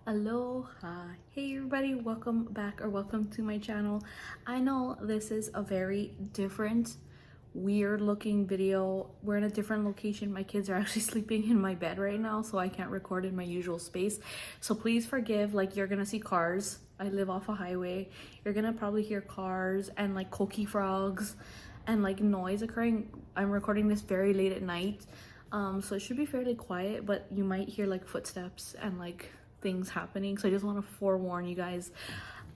Aloha. Hey everybody, welcome back or welcome to my channel. I know this is a very different, weird looking video. We're in a different location. My kids are actually sleeping in my bed right now, so I can't record in my usual space. So please forgive, like you're gonna see cars. I live off a highway. You're gonna probably hear cars and like coqui frogs and like noise occurring. I'm recording this very late at night. So it should be fairly quiet, but you might hear like footsteps and like things happening. So I just want to forewarn you guys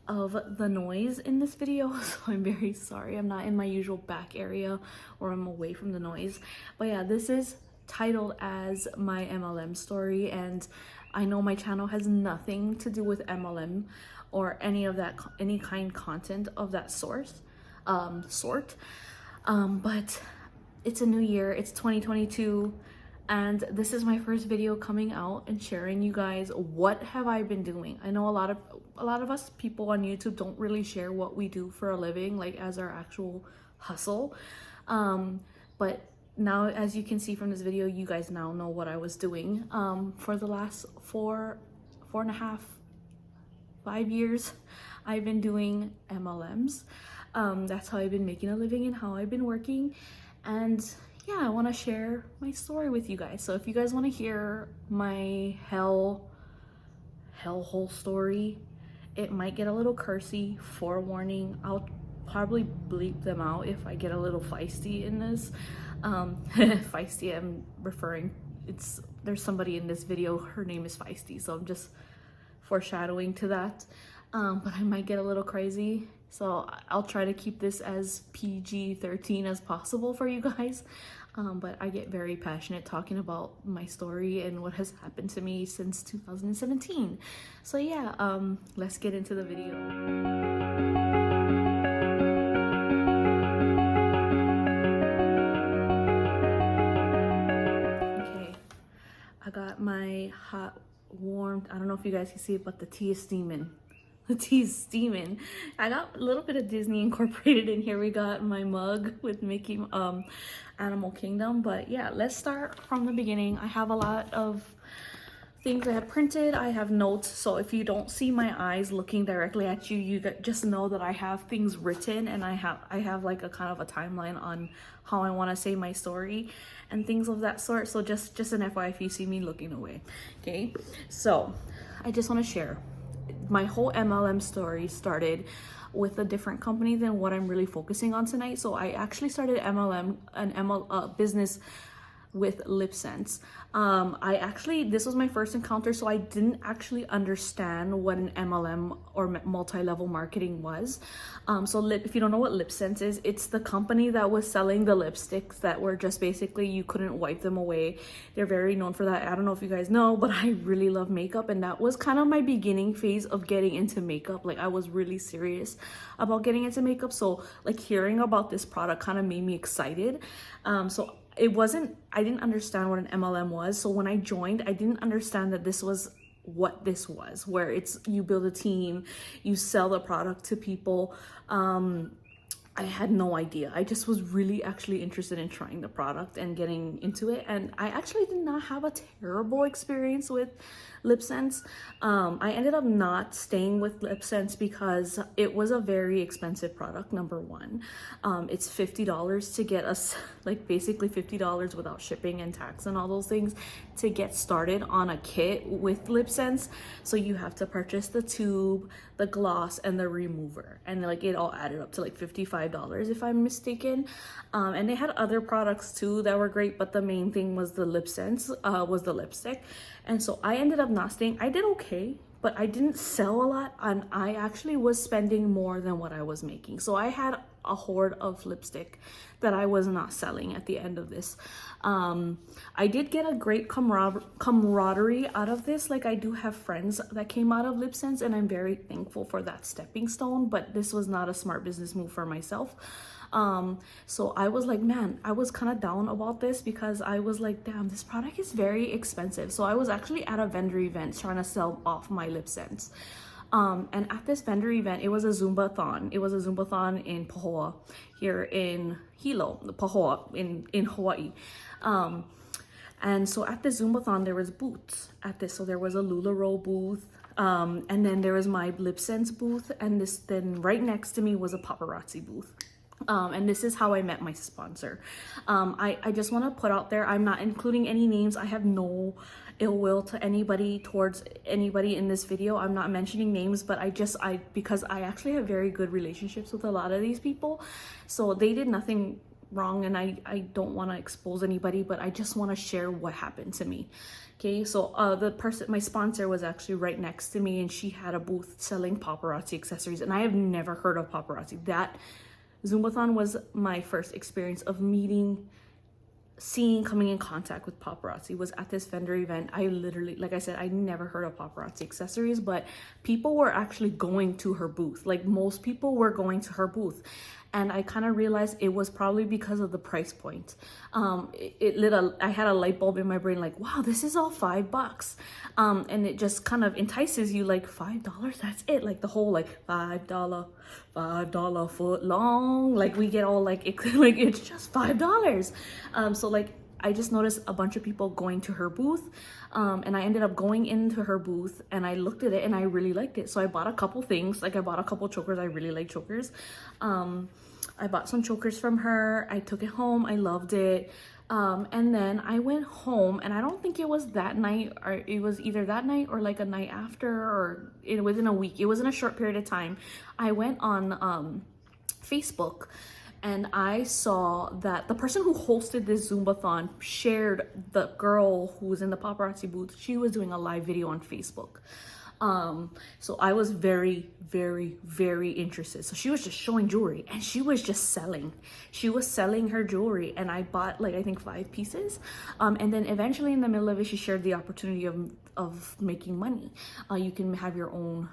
of the noise in this video. So I'm very sorry. I'm not in my usual back area or I'm away from the noise. But yeah, this is titled as my MLM story, and I know my channel has nothing to do with MLM or any of that, any kind content of that sort. But it's a new year, it's 2022, and this is my first video coming out and sharing you guys what have I been doing. I know a lot of us people on YouTube don't really share what we do for a living, like as our actual hustle. But now, as you can see from this video, you guys now know what I was doing for the last 4.5, 5 years. I've been doing MLMs. That's how I've been making a living and how I've been working. And yeah, I want to share my story with you guys. So if you guys want to hear my hellhole story, it might get a little cursy. Forewarning, I'll probably bleep them out if I get a little feisty in this. Feisty, I'm referring, there's somebody in this video, her name is Feisty, so I'm just foreshadowing to that. But I might get a little crazy, so I'll try to keep this as PG-13 as possible for you guys. But I get very passionate talking about my story and what has happened to me since 2017. So yeah, let's get into the video. Okay, I got my hot, warm, I don't know if you guys can see it, but the tea is steaming. The tea is steaming. I got a little bit of Disney incorporated in here. We got my mug with Mickey, Animal Kingdom. But yeah, let's start from the beginning. I have a lot of things I have printed. I have notes, so if you don't see my eyes looking directly at you, you just know that I have things written, and I have like a kind of a timeline on how I want to say my story and things of that sort. So just an FYI if you see me looking away. Okay, so I just want to share my whole MLM story started with a different company than what I'm really focusing on tonight. So I actually started MLM business with LipSense. This was my first encounter, so I didn't actually understand what an MLM or multi-level marketing was. If you don't know what LipSense is, it's the company that was selling the lipsticks that were just basically, you couldn't wipe them away. They're very known for that. I don't know if you guys know, but I really love makeup, and that was kind of my beginning phase of getting into makeup. Like, I was really serious about getting into makeup, so like hearing about this product kind of made me excited. I didn't understand what an MLM was. So when I joined, I didn't understand that this was what this was, where you build a team, you sell the product to people. I had no idea. I just was really actually interested in trying the product and getting into it. And I actually did not have a terrible experience with LipSense. I ended up not staying with LipSense because it was a very expensive product, number one. It's $50 to get us, like basically $50 without shipping and tax and all those things to get started on a kit with LipSense. So you have to purchase the tube, the gloss, and the remover, and like it all added up to like $55 if I'm mistaken. And they had other products too that were great, but the main thing was the LipSense, was the lipstick. And so I ended up not staying. I did okay, but I didn't sell a lot, and I actually was spending more than what I was making. So I had a hoard of lipstick that I was not selling at the end of this. I did get a great camaraderie out of this. Like, I do have friends that came out of LipSense, and I'm very thankful for that stepping stone, but this was not a smart business move for myself. So I was like, man, I was kind of down about this because I was like, damn, this product is very expensive. So I was actually at a vendor event trying to sell off my LipSense. And at this vendor event, it was a Zumba-thon. It was a Zumba-thon in Pahoa, here in Hilo, Pahoa in Hawaii. And so at the Zumbathon, there was booths at this. So there was a LuLaRoe booth, and then there was my LipSense booth, and then right next to me was a Paparazzi booth. And this is how I met my sponsor. I just want to put out there, I'm not including any names. I have no ill will to anybody, towards anybody in this video. I'm not mentioning names, but because I actually have very good relationships with a lot of these people. So they did nothing wrong, and I don't want to expose anybody, but I just want to share what happened to me. Okay, so my sponsor was actually right next to me, and she had a booth selling paparazzi accessories, and I have never heard of paparazzi. That Zumbathon was my first experience of coming in contact with paparazzi, was at this vendor event. I literally, like I said, I never heard of paparazzi accessories, but people were actually going to her booth. Like, most people were going to her booth. And I kind of realized it was probably because of the price point. I had a light bulb in my brain, like, wow, this is all $5. And it just kind of entices you, like, $5, that's it. Like the whole, like, $5 foot long. Like, we get all like, it's just $5. So like, I just noticed a bunch of people going to her booth, and I ended up going into her booth, and I looked at it and I really liked it. So I bought a couple things. Like, I bought a couple chokers. I really like chokers. I bought some chokers from her. I took it home. I loved it. And then I went home, and I don't think it was that night, or it was either that night or like a night after, or it was in a week. It was in a short period of time. I went on Facebook, and I saw that the person who hosted this Zumbathon shared the girl who was in the paparazzi booth. She was doing a live video on Facebook. So I was very, very, very interested. So she was just showing jewelry, and she was just selling. She was selling her jewelry, and I bought, like, I think 5 pieces. And then eventually in the middle of it, she shared the opportunity of making money. You can have your own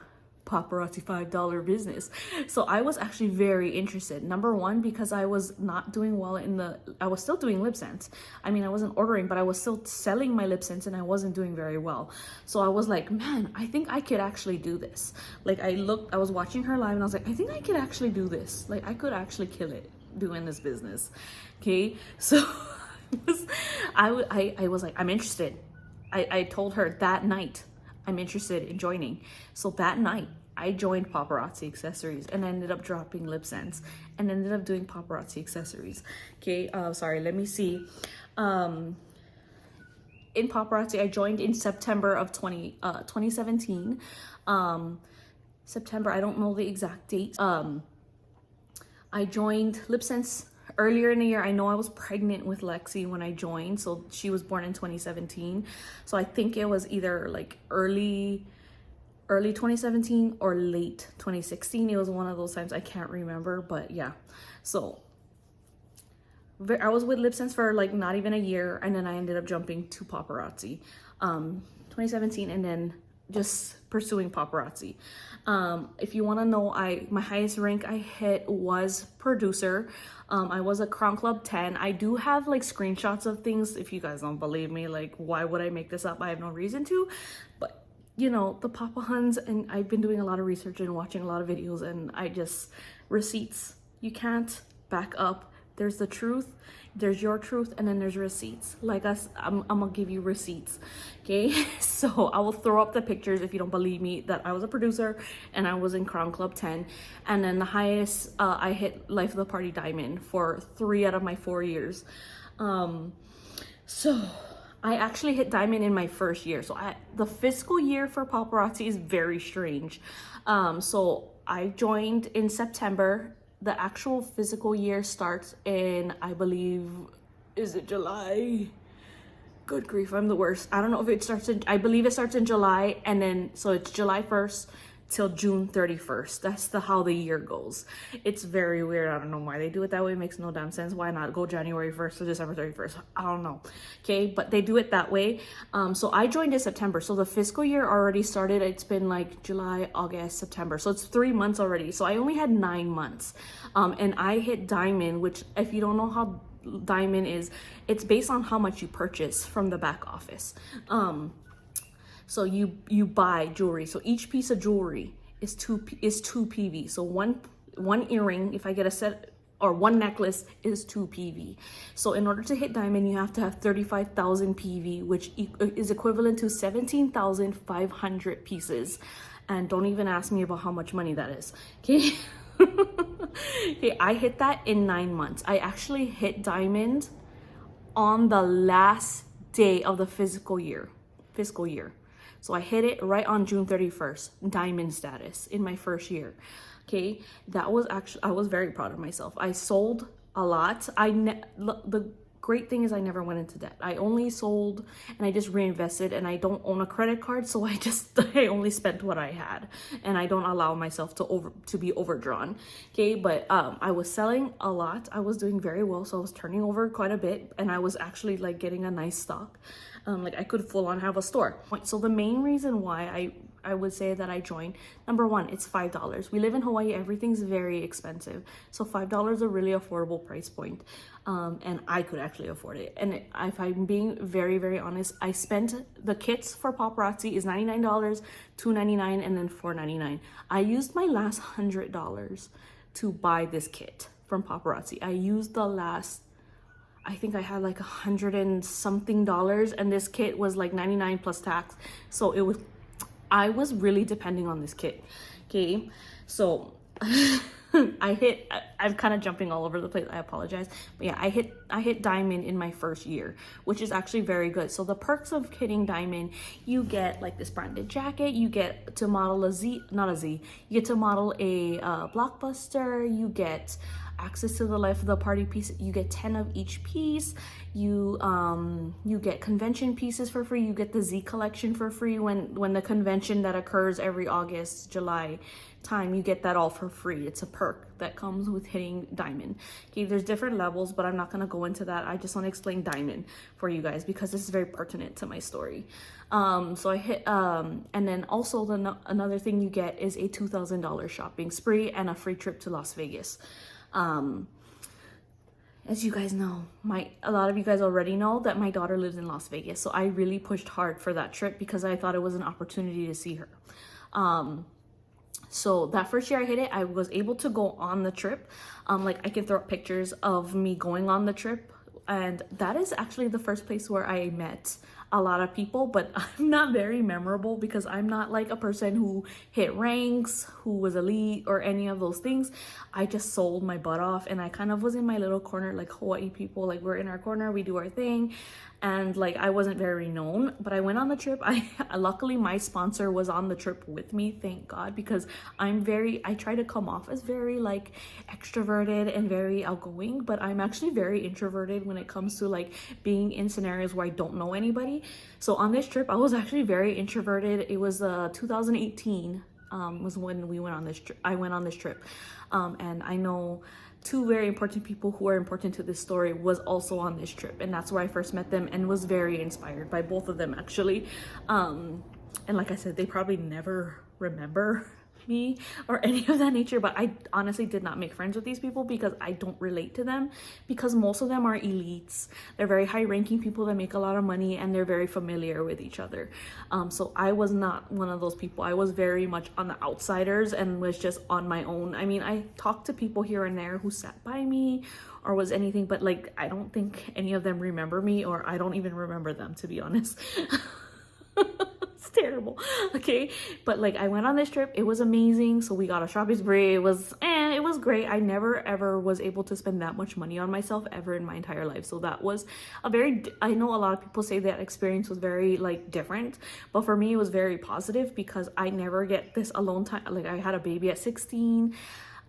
paparazzi $5 business. So I was actually very interested. Number one, because I was not doing well I was still doing LipSense. I mean, I wasn't ordering, but I was still selling my LipSense, and I wasn't doing very well. So I was like, man, I think I could actually do this. Like, I was watching her live, and I was like, I think I could actually do this. Like, I could actually kill it doing this business. Okay. So I was like, I'm interested. I told her that night, I'm interested in joining. So that night, I joined Paparazzi Accessories, and I ended up dropping LipSense, and ended up doing Paparazzi Accessories. Okay, sorry, let me see. In Paparazzi, I joined in September of 2017. September, I don't know the exact date. I joined LipSense earlier in the year. I know I was pregnant with Lexi when I joined, so she was born in 2017. So I think it was either like early 2017 or late 2016. It was one of those times. I can't remember, but yeah. So I was with LipSense for like not even a year, and then I ended up jumping to Paparazzi 2017, and then just pursuing Paparazzi. If you want to know, my highest rank I hit was producer. I was a Crown Club 10. I do have like screenshots of things. If you guys don't believe me, like, why would I make this up? I have no reason to. But you know, the Papa Huns, and I've been doing a lot of research and watching a lot of videos, and receipts. You can't back up. There's the truth, there's your truth, and then there's receipts. Like us, I'm gonna give you receipts, okay? So I will throw up the pictures if you don't believe me that I was a producer and I was in Crown Club 10. And then the highest, I hit Life of the Party Diamond for 3 out of my 4 years. So I actually hit Diamond in my first year. So the fiscal year for Paparazzi is very strange. So I joined in September. The actual physical year starts in, I believe, is it July? Good grief, I'm the worst. I don't know if it starts in, I believe it starts in July, and then, so it's July 1st till June 31st. That's how the year goes. It's very weird. I don't know why they do it that way. It makes no damn sense. Why not go January 1st to December 31st? I don't know. Okay, but they do it that way. So I joined in September. So the fiscal year already started. It's been like July, August, September. So it's 3 months already. So I only had 9 months. And I hit Diamond, which, if you don't know how Diamond is, it's based on how much you purchase from the back office. So you buy jewelry. So each piece of jewelry is 2 PV. So one earring, if I get a set or one necklace is 2 PV. So in order to hit diamond, you have to have 35,000 PV, which is equivalent to 17,500 pieces. And don't even ask me about how much money that is, okay? Okay, I hit that in 9 months. I actually hit diamond on the last day of the fiscal year. So I hit it right on June 31st, diamond status in my first year. Okay, that was actually, I was very proud of myself. I sold a lot. The great thing is I never went into debt. I only sold and I just reinvested, and I don't own a credit card, so I only spent what I had, and I don't allow myself to be overdrawn. Okay, but I was selling a lot. I was doing very well, so I was turning over quite a bit, and I was actually like getting a nice stock. Like I could full on have a store. So the main reason why I would say that I joined, number one, it's $5. We live in Hawaii, everything's very expensive. So $5 is a really affordable price point. And I could actually afford it. And if I'm being very, very honest, I spent the kits for Paparazzi is $99, $2.99, and then $4.99. I used my last $100 to buy this kit from Paparazzi. I used the last, I think I had like $100 and something, and this kit was like 99 plus tax. So I was really depending on this kit. Okay, so I'm kind of jumping all over the place, I apologize, but yeah, I hit diamond in my first year, which is actually very good. So the perks of hitting diamond, you get like this branded jacket, you get to model you get to model a blockbuster, you get access to the life of the party piece, you get 10 of each piece, you get convention pieces for free, you get the Z collection for free when the convention that occurs every August, July time, you get that all for free. It's a perk that comes with hitting diamond. Okay, there's different levels, but I'm not going to go into that. I just want to explain diamond for you guys because this is very pertinent to my story. So I hit and then also another thing you get is a $2,000 shopping spree and a free trip to Las Vegas. As you guys know, a lot of you guys already know that my daughter lives in Las Vegas. So I really pushed hard for that trip because I thought it was an opportunity to see her. So that first year I hit it, I was able to go on the trip. Like I can throw up pictures of me going on the trip. And that is actually the first place where I met a lot of people, but I'm not very memorable because I'm not like a person who hit ranks, who was elite or any of those things. I just sold my butt off, and I kind of was in my little corner, like Hawaii people, like we're in our corner, we do our thing. And like I wasn't very known, but I went on the trip. Luckily my sponsor was on the trip with me, thank God, because I try to come off as very like extroverted and very outgoing, but I'm actually very introverted when it comes to like being in scenarios where I don't know anybody. So on this trip I was actually very introverted. It was 2018 was when we went on this trip. I went on this trip, and I know two very important people who are important to this story was also on this trip, and that's where I first met them and was very inspired by both of them actually. And like I said, they probably never remember me or any of that nature, but I honestly did not make friends with these people because I don't relate to them, because most of them are elites. They're very high ranking people that make a lot of money, and they're very familiar with each other. So I was not one of those people. I was very much on the outsiders and was just on my own. I mean, I talked to people here and there who sat by me or was anything, but like I don't think any of them remember me, or I don't even remember them, to be honest. It's terrible. Okay, but like I went on this trip, it was amazing. So we got a shopping spree. It was great. I never ever was able to spend that much money on myself ever in my entire life. So that was I know a lot of people say that experience was very like different, but for me it was very positive because I never get this alone time. Like I had a baby at 16.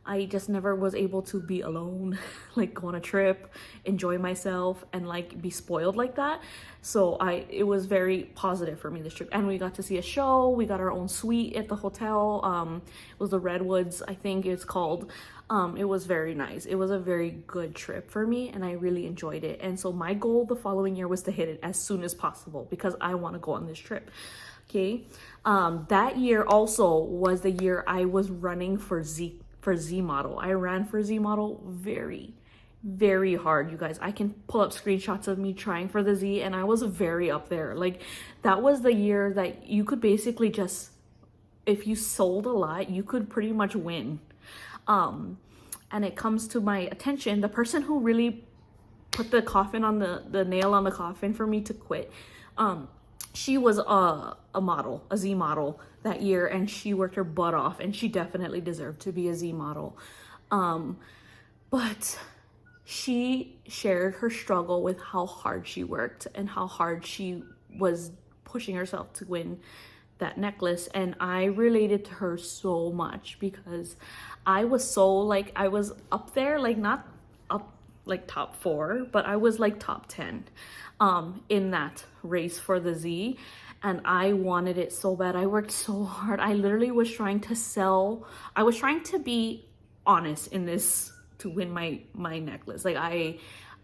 I just never was able to be alone, like go on a trip, enjoy myself, and like be spoiled like that. So it was very positive for me, this trip. And we got to see a show. We got our own suite at the hotel. It was the Redwoods, I think it's called. It was very nice. It was a very good trip for me, and I really enjoyed it. And so my goal the following year was to hit it as soon as possible because I want to go on this trip. Okay. That year also was the year I was running for Z model. I ran for Z model very, very hard, you guys. I can pull up screenshots of me trying for the Z, and I was very up there. Like that was the year that you could basically just, if you sold a lot, you could pretty much win. and it comes to my attention, the person who really put the coffin on the nail on the coffin for me to quit, she was a model, a Z model that year, and she worked her butt off, and she definitely deserved to be a Z model. But she shared her struggle with how hard she worked and how hard she was pushing herself to win that necklace. And I related to her so much because I was so like, I was up there, like not up like top 4, but I was like top 10 in that race for the Z, and I wanted it so bad. I worked so hard. I literally was trying to sell, I was trying to be honest in this to win my necklace. Like I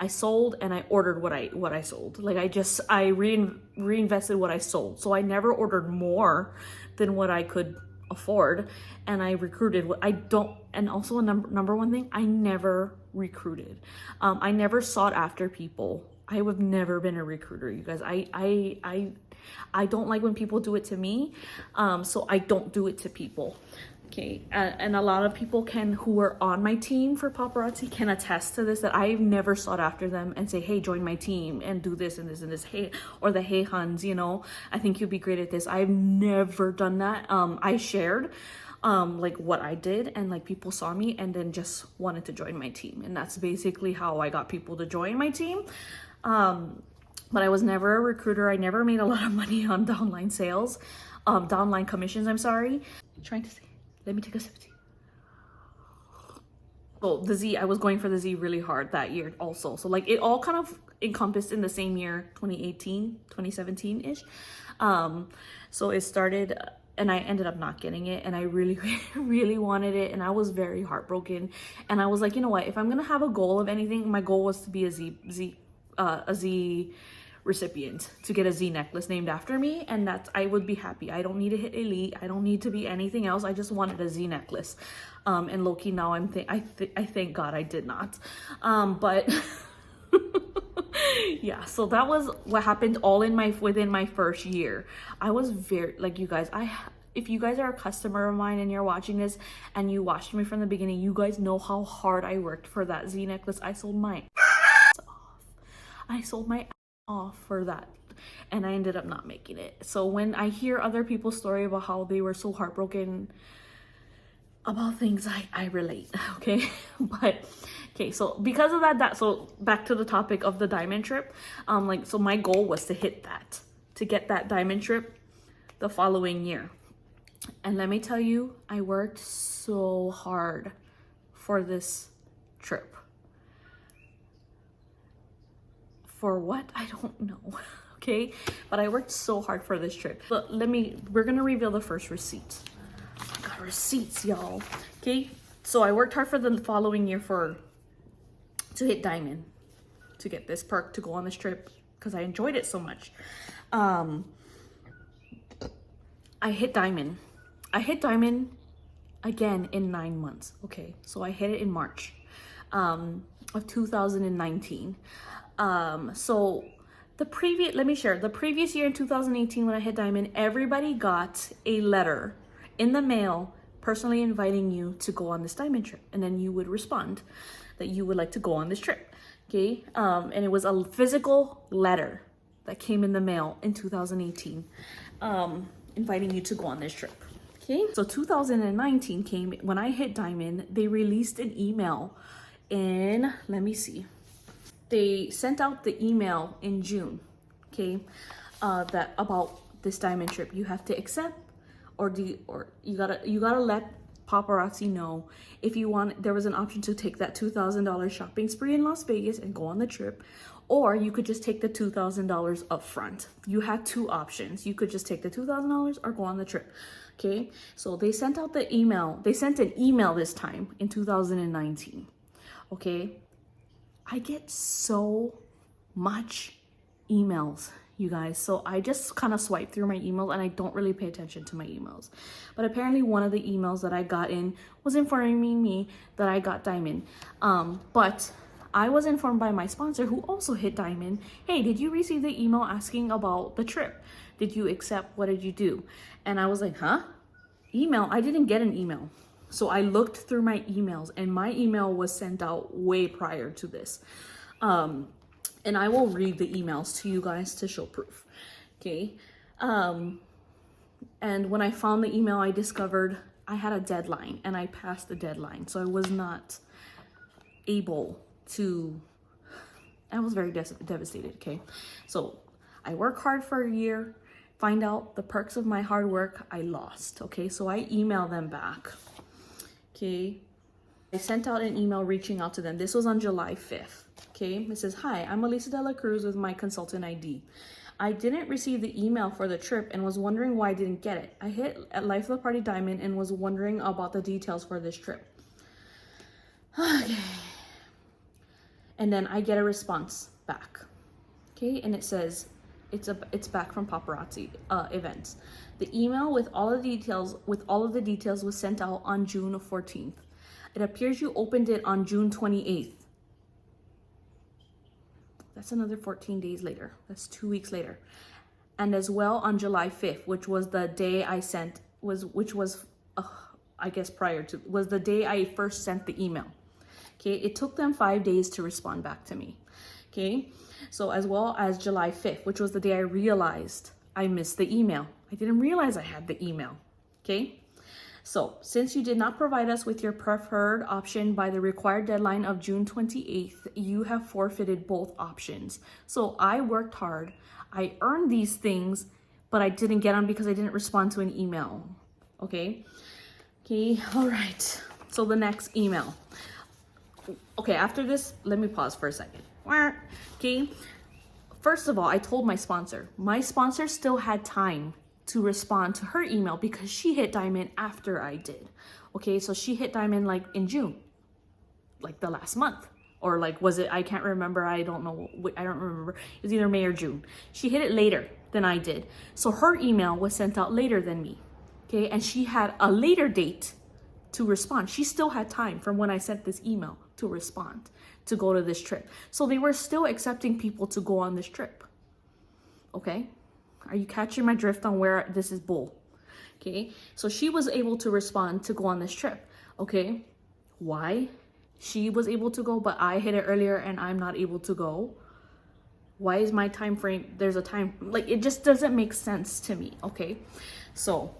sold and I ordered what I sold. Like I reinvested what I sold. So I never ordered more than what I could afford, and I recruited what I don't. And also a number one thing, I never recruited. I never sought after people. I have never been a recruiter, you guys. I don't like when people do it to me, so I don't do it to people. Okay, and a lot of people who are on my team for Paparazzi can attest to this, that I've never sought after them and say, hey, join my team and do this and this and this, hey, or the hey Huns, you know, I think you'd be great at this. I've never done that. I shared like what I did, and like people saw me and then just wanted to join my team, and that's basically how I got people to join my team. But I was never a recruiter. I never made a lot of money on downline sales, downline commissions, I'm sorry. Trying to say, let me take a sip of tea. So the Z, I was going for the Z really hard that year also. So like it all kind of encompassed in the same year, 2018, 2017-ish. So it started, and I ended up not getting it, and I really, really wanted it, and I was very heartbroken. And I was like, you know what, if I'm gonna have a goal of anything, my goal was to be a Z recipient, to get a Z necklace named after me, and that's, I would be happy. I don't need to hit elite. I don't need to be anything else. I just wanted a Z necklace. And low-key now I thank God I did not. But yeah, so that was what happened all within my first year. I was very, like, you guys, if you guys are a customer of mine and you're watching this and you watched me from the beginning, you guys know how hard I worked for that Z necklace. I sold my off for that, and I ended up not making it. So when I hear other people's story about how they were so heartbroken about things, I relate. Okay. But okay, so because of that, so back to the topic of the diamond trip, like, so my goal was to get that diamond trip the following year. And let me tell you, I worked so hard for this trip. For what? I don't know. Okay, but I worked so hard for this trip. But we're gonna reveal the first receipt. I got receipts, y'all. Okay, so I worked hard for the following year to hit diamond, to get this perk to go on this trip, because I enjoyed it so much. I hit diamond again in 9 months. Okay, so I hit it in March of 2019. So the previous year in 2018, when I hit diamond, everybody got a letter in the mail personally inviting you to go on this diamond trip, and then you would respond that you would like to go on this trip. Okay, and it was a physical letter that came in the mail in 2018, inviting you to go on this trip. Okay, so 2019 came when I hit diamond. They released an email in, let me see, they sent out the email in June, okay, that about this diamond trip. You have to accept, or you gotta let Paparazzi know if you want. There was an option to take that $2,000 shopping spree in Las Vegas and go on the trip, or you could just take the $2,000 up front. You had two options. You could just take the $2,000 or go on the trip. Okay, so they sent out the email. They sent an email this time in 2019. Okay, I get so much emails, you guys. So I just kind of swipe through my emails, and I don't really pay attention to my emails. But apparently one of the emails that I got in was informing me that I got diamond. But I was informed by my sponsor, who also hit diamond, hey, did you receive the email asking about the trip? Did you accept? What did you do? And I was like, huh? Email? I didn't get an email. So I looked through my emails, and my email was sent out way prior to this. And I will read the emails to you guys to show proof. Okay. And when I found the email, I discovered I had a deadline and I passed the deadline. So I was not able to, I was very devastated. Okay. So I work hard for a year, find out the perks of my hard work, I lost. Okay. So I emailed them back. Okay. I sent out an email reaching out to them. This was on July 5th. Okay. It says, "Hi, I'm Elisa De La Cruz with my consultant ID. I didn't receive the email for the trip and was wondering why I didn't get it. I hit at Life of the Party Diamond and was wondering about the details for this trip." Okay. And then I get a response back. Okay, and it says it's back from Paparazzi events. The email with all of the details was sent out on June 14th. It appears you opened it on June 28th. That's another 14 days later. That's 2 weeks later. And as well on July 5th, which was the day I sent, I guess was the day I first sent the email. Okay, it took them 5 days to respond back to me. Okay, so as well as July 5th, which was the day I realized I missed the email. I didn't realize I had the email. Okay. So, since you did not provide us with your preferred option by the required deadline of June 28th, you have forfeited both options. So, I worked hard. I earned these things, but I didn't get them because I didn't respond to an email. Okay? Okay, all right. So, the next email. Okay, after this, let me pause for a second. Okay? First of all, I told my sponsor. My sponsor still had time to respond to her email because she hit diamond after I did. Okay, so she hit diamond like in June, like the last month, or like was it? I can't remember. I don't know. I don't remember. It was either May or June. She hit it later than I did, so her email was sent out later than me. Okay, and she had a later date to respond. She still had time from when I sent this email to respond to go to this trip. So they were still accepting people to go on this trip. Okay. Are you catching my drift on where this is bull? Okay, so she was able to respond to go on this trip. Okay, why she was able to go, but I hit it earlier and I'm not able to go? Why is my time frame? There's a time, like, it just doesn't make sense to me. Okay, so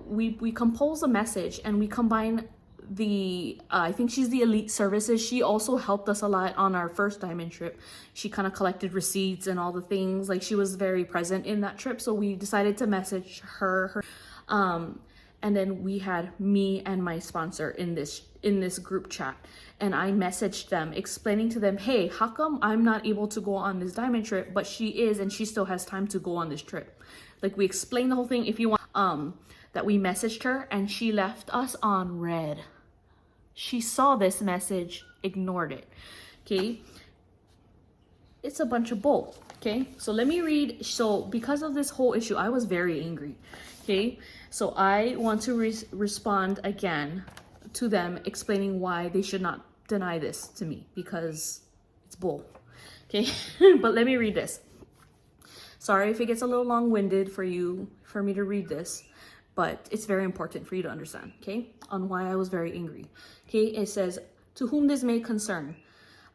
we compose a message and we combine the I think she's the Elite Services. She also helped us a lot on our first diamond trip. She kind of collected receipts and all the things. Like, she was very present in that trip, so we decided to message her. And then we had me and my sponsor in this group chat, and I messaged them explaining to them, hey, how come I'm not able to go on this diamond trip, but she is, and she still has time to go on this trip? Like, we explained the whole thing. If you want that we messaged her, and she left us on red. She saw this message, ignored it. Okay, it's a bunch of bull. Okay, so let me read. So because of this whole issue, I was very angry. Okay, so I want to respond again to them, explaining why they should not deny this to me, because it's bull. Okay, but let me read this. Sorry if it gets a little long-winded for me to read this, but it's very important for you to understand, okay, on why I was very angry. Okay, it says, "To whom this may concern,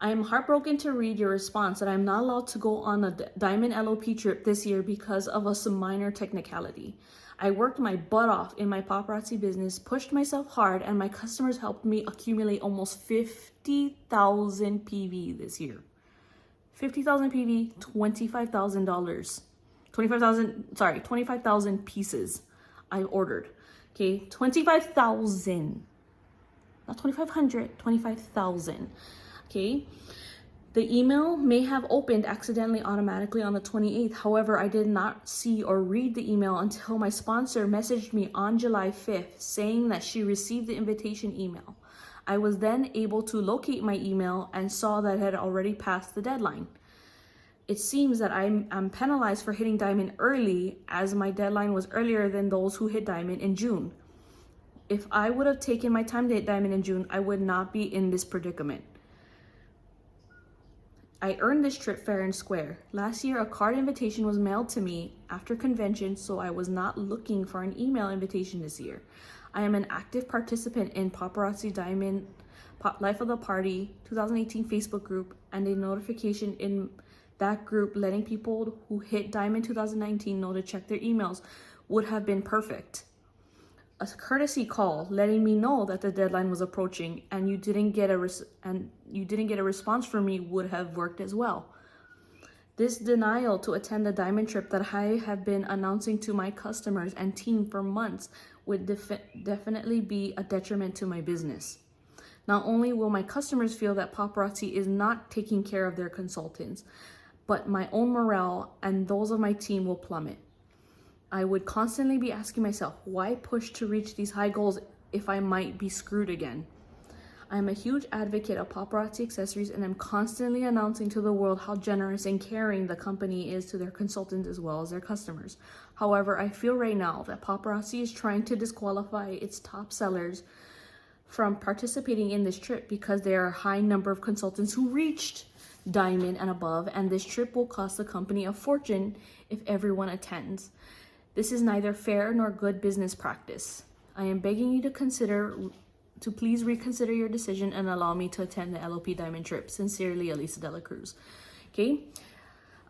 I am heartbroken to read your response that I'm not allowed to go on a Diamond LOP trip this year because of some minor technicality. I worked my butt off in my paparazzi business, pushed myself hard, and my customers helped me accumulate almost 50,000 PV this year. 50,000 PV, $25,000. 25,000 pieces I ordered. Okay, 25,000. Not 2,500, 25,000. Okay. The email may have opened accidentally automatically on the 28th. However, I did not see or read the email until my sponsor messaged me on July 5th saying that she received the invitation email. I was then able to locate my email and saw that it had already passed the deadline. It seems that I'm penalized for hitting diamond early, as my deadline was earlier than those who hit diamond in June. If I would have taken my time to hit diamond in June, I would not be in this predicament. I earned this trip fair and square. Last year, a card invitation was mailed to me after convention, so I was not looking for an email invitation this year. I am an active participant in Paparazzi Diamond Life of the Party 2018 Facebook group, and a notification in that group letting people who hit Diamond 2019 know to check their emails would have been perfect. A courtesy call letting me know that the deadline was approaching and you didn't get a response from me would have worked as well. This denial to attend the Diamond trip that I have been announcing to my customers and team for months would definitely be a detriment to my business. Not only will my customers feel that Paparazzi is not taking care of their consultants, but my own morale and those of my team will plummet. I would constantly be asking myself, why push to reach these high goals if I might be screwed again? I am a huge advocate of Paparazzi accessories, and I'm constantly announcing to the world how generous and caring the company is to their consultants as well as their customers. However, I feel right now that Paparazzi is trying to disqualify its top sellers from participating in this trip because there are a high number of consultants who reached Diamond and above, and this trip will cost the company a fortune if everyone attends. This is neither fair nor good business practice. I am begging you to please reconsider your decision and allow me to attend the LOP Diamond trip. Sincerely, Elisa De La Cruz. Okay,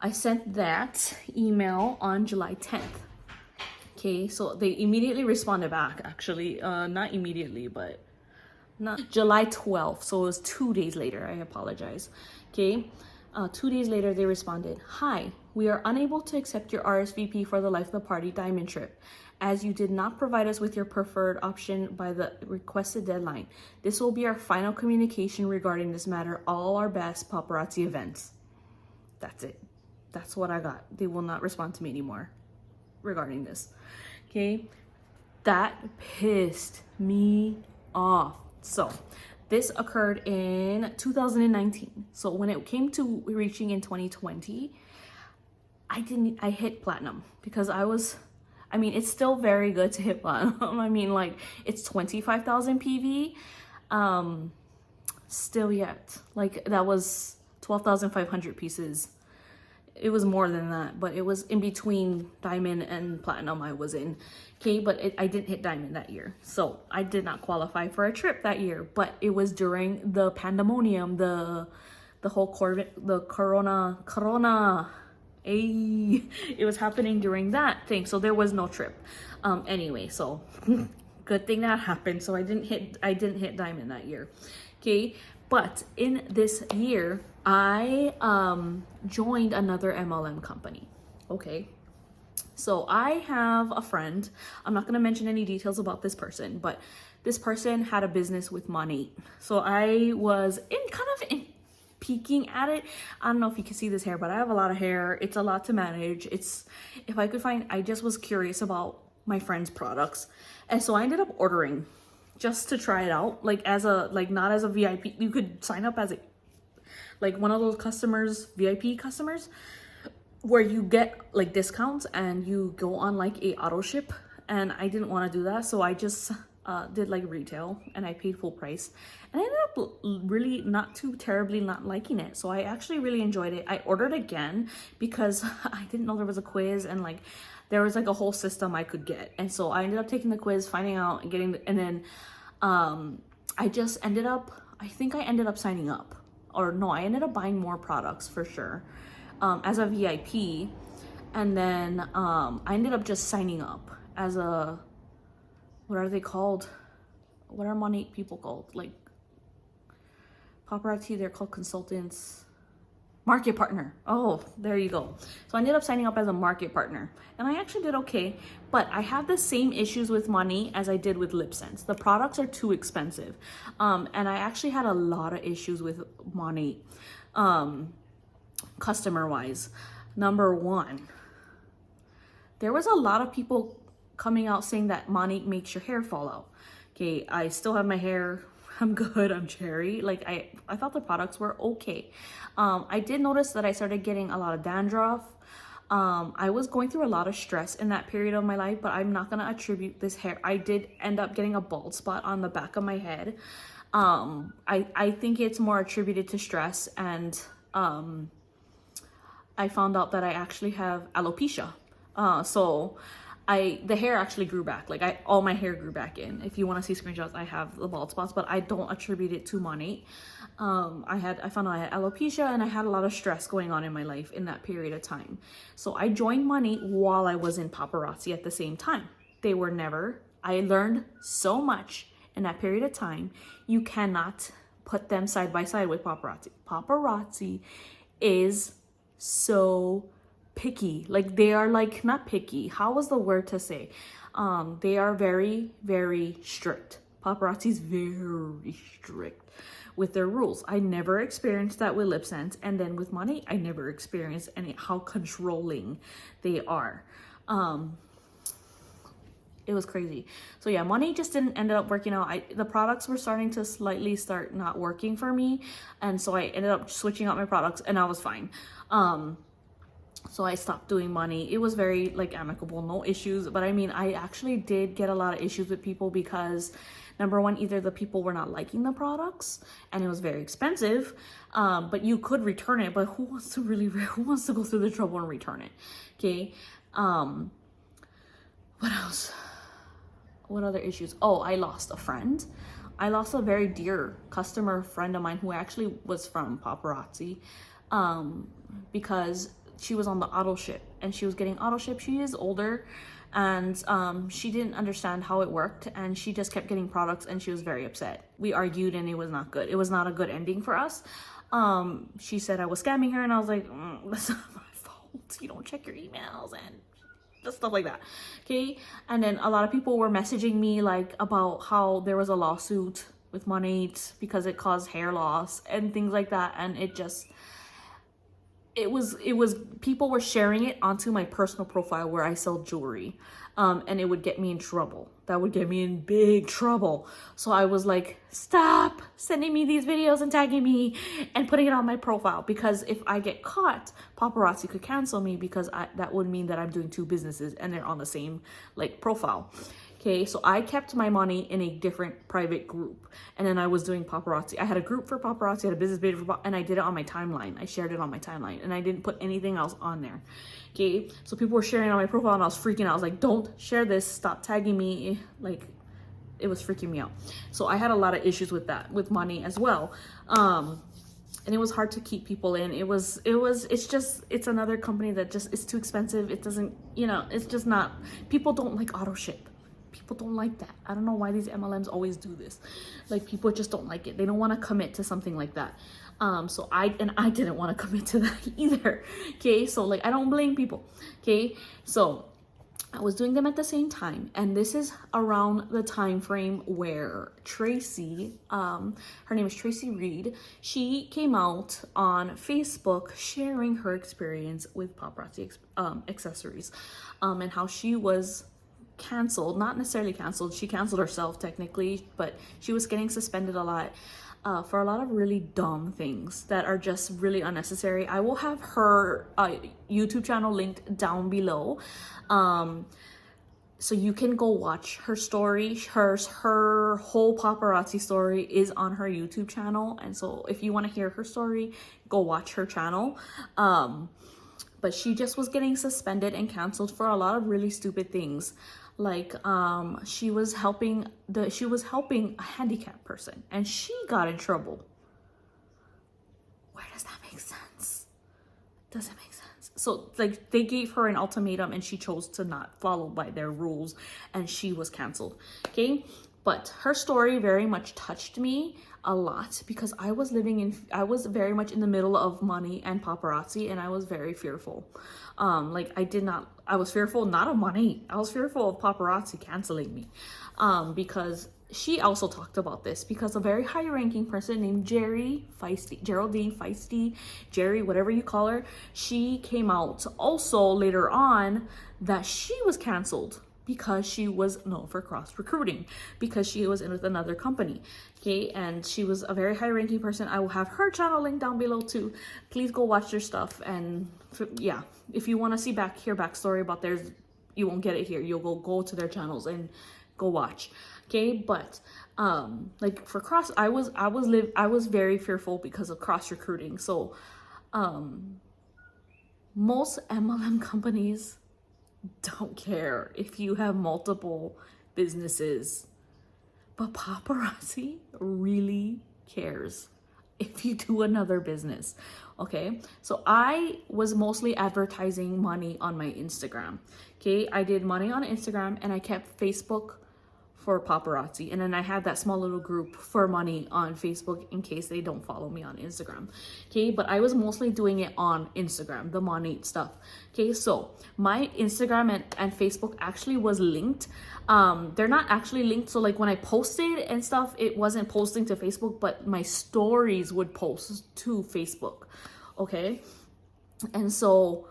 I sent that email on July 10th. Okay, so they immediately responded back, actually, not immediately, but not July 12th, so it was 2 days later. I apologize. Okay, 2 days later they responded, "Hi, we are unable to accept your RSVP for the Life of the Party Diamond trip, as you did not provide us with your preferred option by the requested deadline. This will be our final communication regarding this matter. All our best, Paparazzi Events." That's it. That's what I got. They will not respond to me anymore regarding this. Okay, that pissed me off. So this occurred in 2019. So when it came to reaching in 2020, I hit platinum because it's still very good to hit platinum. I mean, like, it's 25,000 PV. Still yet, like, that was 12,500 pieces. It was more than that, but it was in between diamond and platinum I was in. Okay, but I didn't hit diamond that year. So I did not qualify for a trip that year, but it was during the pandemonium, the whole corona. It was happening during that thing, so there was no trip. Anyway, so good thing that happened. So I didn't hit diamond that year. Okay, but in this year, I joined another MLM company. Okay, so I have a friend. I'm not going to mention any details about this person, but this person had a business with Monat. So I was peeking at it. I don't know if you can see this hair, but I have a lot of hair. It's a lot to manage. I just was curious about my friend's products. And so I ended up ordering just to try it out, not as a VIP. You could sign up as one of those VIP customers, where you get like discounts and you go on like a auto ship. And I didn't want to do that, so I just did like retail, and I paid full price, and I ended up really not too terribly not liking it. So I actually really enjoyed it. I ordered again because I didn't know there was a quiz, and like there was like a whole system I could get. And so I ended up taking the quiz, finding out, and and then I ended up signing up, or no, I ended up buying more products for sure as a VIP. And then I ended up just signing up as a, what are they called? What are Monat people called? Like Paparazzi, they're called consultants. Market partner. Oh, there you go. So I ended up signing up as a market partner, and I actually did okay, but I have the same issues with Monat as I did with LipSense. The products are too expensive. And I actually had a lot of issues with Monat, customer wise. Number one, there was a lot of people coming out saying that Monat makes your hair fall out. Okay, I still have my hair. I'm good. I'm cherry. Like I thought the products were okay. I did notice that I started getting a lot of dandruff. I was going through a lot of stress in that period of my life, but I'm not gonna attribute this hair. I did end up getting a bald spot on the back of my head. I think it's more attributed to stress and I found out that I actually have alopecia. So the hair actually grew back. Like all my hair grew back in. If you want to see screenshots, I have the bald spots, but I don't attribute it to Monat. I found out I had alopecia, and I had a lot of stress going on in my life in that period of time. So I joined Monat while I was in Paparazzi at the same time. I learned so much in that period of time. You cannot put them side by side with Paparazzi. Paparazzi is so picky. Like, they are like, not picky, how was the word to say? They are very, very strict. Paparazzi's very strict with their rules. I never experienced that with LipSense, and then with Monat, I never experienced how controlling they are. It was crazy. So yeah, Monat just didn't end up working out. The products were starting to slightly start not working for me, and so I ended up switching out my products, and I was fine. So I stopped doing Monat. It was very like amicable, no issues. But I mean, I actually did get a lot of issues with people because, number one, either the people were not liking the products and it was very expensive, but you could return it. But who wants to go through the trouble and return it? Okay. What else? What other issues? Oh, I lost a friend. I lost a very dear customer friend of mine who actually was from Paparazzi, because she was on the auto ship and she was getting auto ship. She is older, and she didn't understand how it worked, and she just kept getting products, and she was very upset. We argued, and it was not good. It was not a good ending for us. She said I was scamming her, and I was like, that's not my fault. You don't check your emails and just stuff like that. Okay. And then a lot of people were messaging me like about how there was a lawsuit with Monat because it caused hair loss and things like that, and it was people were sharing it onto my personal profile where I sell jewelry, and it would get me in trouble. That would get me in big trouble. So I was like, stop sending me these videos and tagging me and putting it on my profile, because if I get caught, Paparazzi could cancel me, because that would mean that I'm doing two businesses and they're on the same like profile. Okay, so I kept my money in a different private group, and then I was doing Paparazzi. I had a group for Paparazzi, I had a business page for and I did it on my timeline. I shared it on my timeline, and I didn't put anything else on there. Okay, so people were sharing on my profile, and I was freaking out. I was like, don't share this, stop tagging me. Like, it was freaking me out. So I had a lot of issues with that, with Monat as well. And it was hard to keep people in. It's another company that just is too expensive. It doesn't, it's just not, people don't like auto ship. People don't like that. I don't know why these MLMs always do this. Like, people just don't like it. They don't want to commit to something like that. So I didn't want to commit to that either. Okay, so like, I don't blame people. Okay, so I was doing them at the same time, and this is around the time frame where Tracey, her name is Traceys YT, she came out on Facebook sharing her experience with Paparazzi accessories, and how she was canceled, not necessarily canceled, she canceled herself technically, but she was getting suspended a lot for a lot of really dumb things that are just really unnecessary. I will have her YouTube channel linked down below, so you can go watch her story. Her whole Paparazzi story is on her YouTube channel, and so if you want to hear her story, go watch her channel. But she just was getting suspended and canceled for a lot of really stupid things. Like, she was helping a handicapped person, and she got in trouble. Where does that make sense? Doesn't make sense. So like, they gave her an ultimatum, and she chose to not follow by their rules, and she was canceled. Okay, but her story very much touched me a lot, because I was very much in the middle of Monat and Paparazzi, and I was very fearful. I was fearful not of Monat, I was fearful of Paparazzi canceling me, because she also talked about this, because a very high-ranking person named Geraldine Feisty, Jerry, whatever you call her, she came out also later on that she was canceled because she was known for cross-recruiting, because she was in with another company. Okay, and she was a very high-ranking person. I will have her channel linked down below too. Please go watch their stuff, and yeah, if you want to see hear backstory about theirs, you won't get it here. You'll go to their channels and go watch. Okay, but like for I was very fearful because of cross-recruiting. So Most MLM companies don't care if you have multiple businesses, but paparazzi really cares if you do another business. Okay, so I was mostly advertising money on my Instagram. Okay, I did money on Instagram and I kept Facebook for paparazzi, and then I had that small little group for money on Facebook in case they don't follow me on Instagram. Okay, but I was mostly doing it on Instagram, the money stuff. Okay, so my Instagram and Facebook actually was linked. They're not actually linked, so like when I posted and stuff, it wasn't posting to Facebook, but my stories would post to Facebook. Okay, and so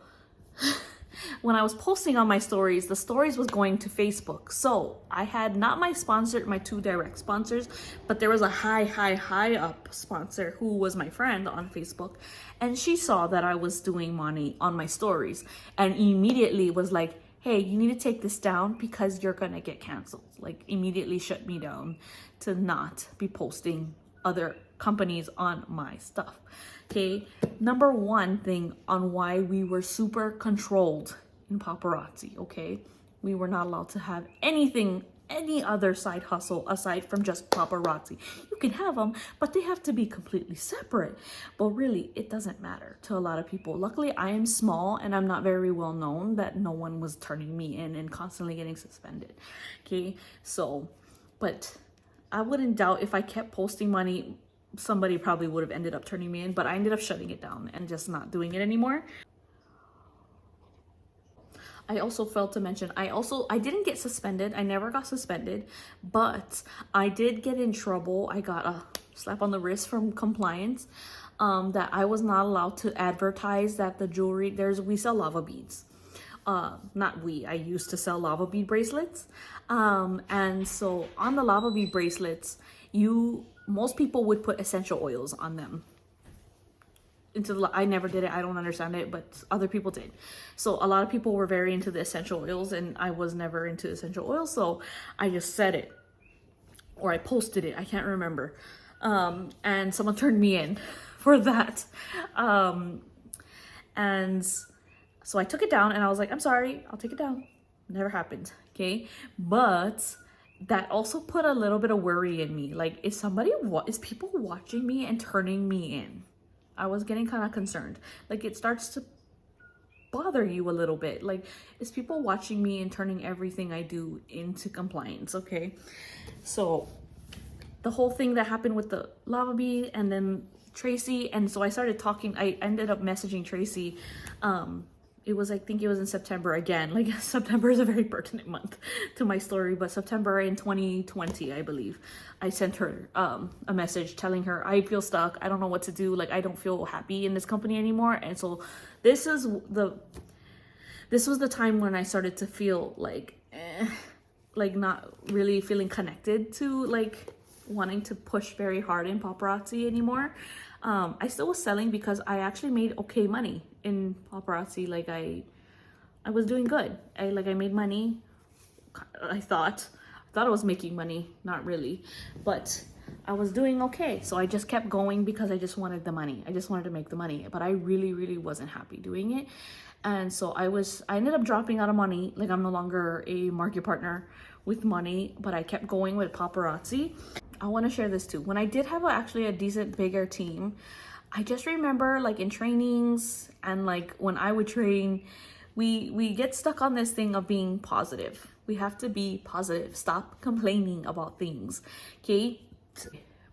when I was posting on my stories, the stories was going to Facebook. So I had not my sponsor, my 2 direct sponsors, but there was a high up sponsor who was my friend on Facebook. And she saw that I was doing money on my stories and immediately was like, hey, you need to take this down because you're going to get canceled. Like immediately shut me down to not be posting other companies on my stuff. Okay, number one thing on why we were super controlled in paparazzi, okay? We were not allowed to have anything, any other side hustle aside from just paparazzi. You can have them, but they have to be completely separate. But really, it doesn't matter to a lot of people. Luckily, I am small and I'm not very well known that no one was turning me in and constantly getting suspended, okay? So, but I wouldn't doubt if I kept posting money, somebody probably would have ended up turning me in, but I ended up shutting it down and just not doing it anymore. I also failed to mention, I didn't get suspended. I never got suspended, but I did get in trouble. I got a slap on the wrist from compliance, that I was not allowed to advertise that the jewelry, we sell lava beads. I used to sell lava bead bracelets. And so on the lava bead bracelets, most people would put essential oils on them. I never did it. I don't understand it, but other people did. So a lot of people were very into the essential oils and I was never into essential oils. So I just said it or I posted it. I can't remember. And someone turned me in for that. And so I took it down and I was like, I'm sorry, I'll take it down. Never happened. Okay. But that also put a little bit of worry in me. Like, is people watching me and turning me in? I was getting kind of concerned. Like, it starts to bother you a little bit. Like, is people watching me and turning everything I do into compliance? Okay. So the whole thing that happened with the lava bead and then Tracy. And so I started talking, I ended up messaging Tracy. I think it was in September again. Like, September is a very pertinent month to my story, but September in 2020, I believe, I sent her a message telling her I feel stuck. I don't know what to do. Like, I don't feel happy in this company anymore. And so this was the time when I started to feel like not really feeling connected to like wanting to push very hard in paparazzi anymore. I still was selling because I actually made okay money in paparazzi. Like, I was doing good. I made money. I thought I was making money, not really, but I was doing okay. So I just kept going because I just wanted the money. I just wanted to make the money, but I really, really wasn't happy doing it. And so I ended up dropping out of money. Like, I'm no longer a market partner with money, but I kept going with paparazzi. I want to share this too. When I did have actually a decent bigger team, I just remember like in trainings and like when I would train, we get stuck on this thing of being positive. We have to be positive. Stop complaining about things. Okay?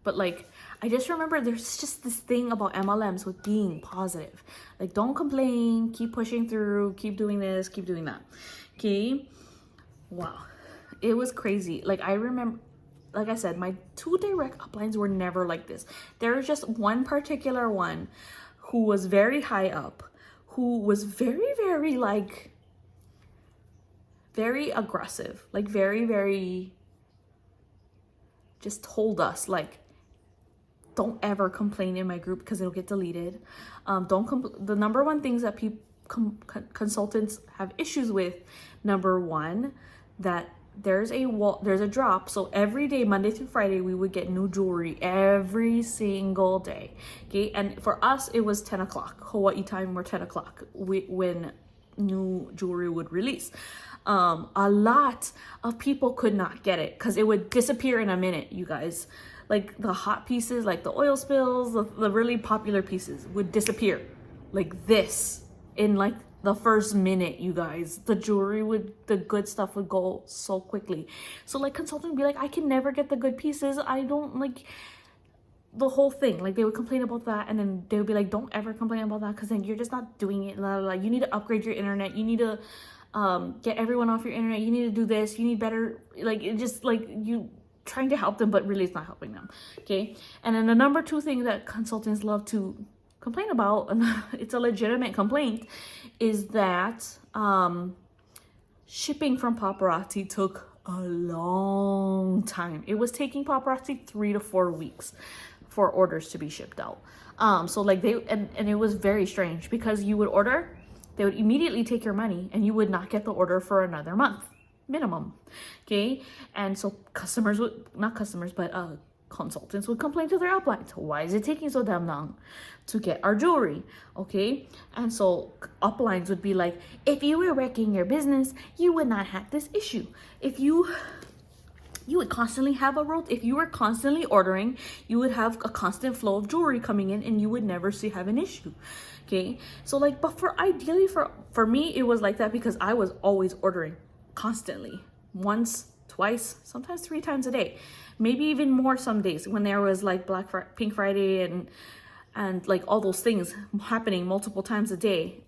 But like, I just remember there's just this thing about MLMs with being positive. Like, don't complain, keep pushing through, keep doing this, keep doing that. Okay? Wow. It was crazy. Like, I remember, like I said, my 2 direct uplines were never like this. There was just one particular one who was very high up, who was very, very like, very aggressive, like very, very, just told us like, don't ever complain in my group because it'll get deleted. The number one things that consultants have issues with, number one, that there's a drop. So every day, Monday through Friday, we would get new jewelry every single day. Okay, and for us, it was 10 o'clock Hawaii time, or 10 o'clock when new jewelry would release. A lot of people could not get it because it would disappear in a minute, you guys. Like the hot pieces, like the oil spills, the really popular pieces would disappear like this in like the first minute, you guys. The good stuff would go so quickly. So like consultant would be like, I can never get the good pieces. I don't like the whole thing. Like they would complain about that, and then they would be like, don't ever complain about that because then you're just not doing it. Blah, blah, blah. You need to upgrade your internet. You need to get everyone off your internet. You need to do this. You need better, like it just like you trying to help them, but really it's not helping them. Okay. And then the number 2 thing that consultants love to complain about, and it's a legitimate complaint, is that shipping from Paparazzi took a long time. It was taking Paparazzi 3 to 4 weeks for orders to be shipped out. So like and it was very strange because you would order, they would immediately take your money, and you would not get the order for another month minimum. Okay. And so consultants would complain to their uplines. Why is it taking so damn long to get our jewelry? Okay. And so uplines would be like, if you were wrecking your business, you would not have this issue. If you would constantly have if you were constantly ordering, you would have a constant flow of jewelry coming in, and you would never have an issue. Okay. So like, but ideally for me, it was like that because I was always ordering constantly, once, twice, sometimes 3 times a day, maybe even more some days when there was like Pink Friday and like all those things happening multiple times a day,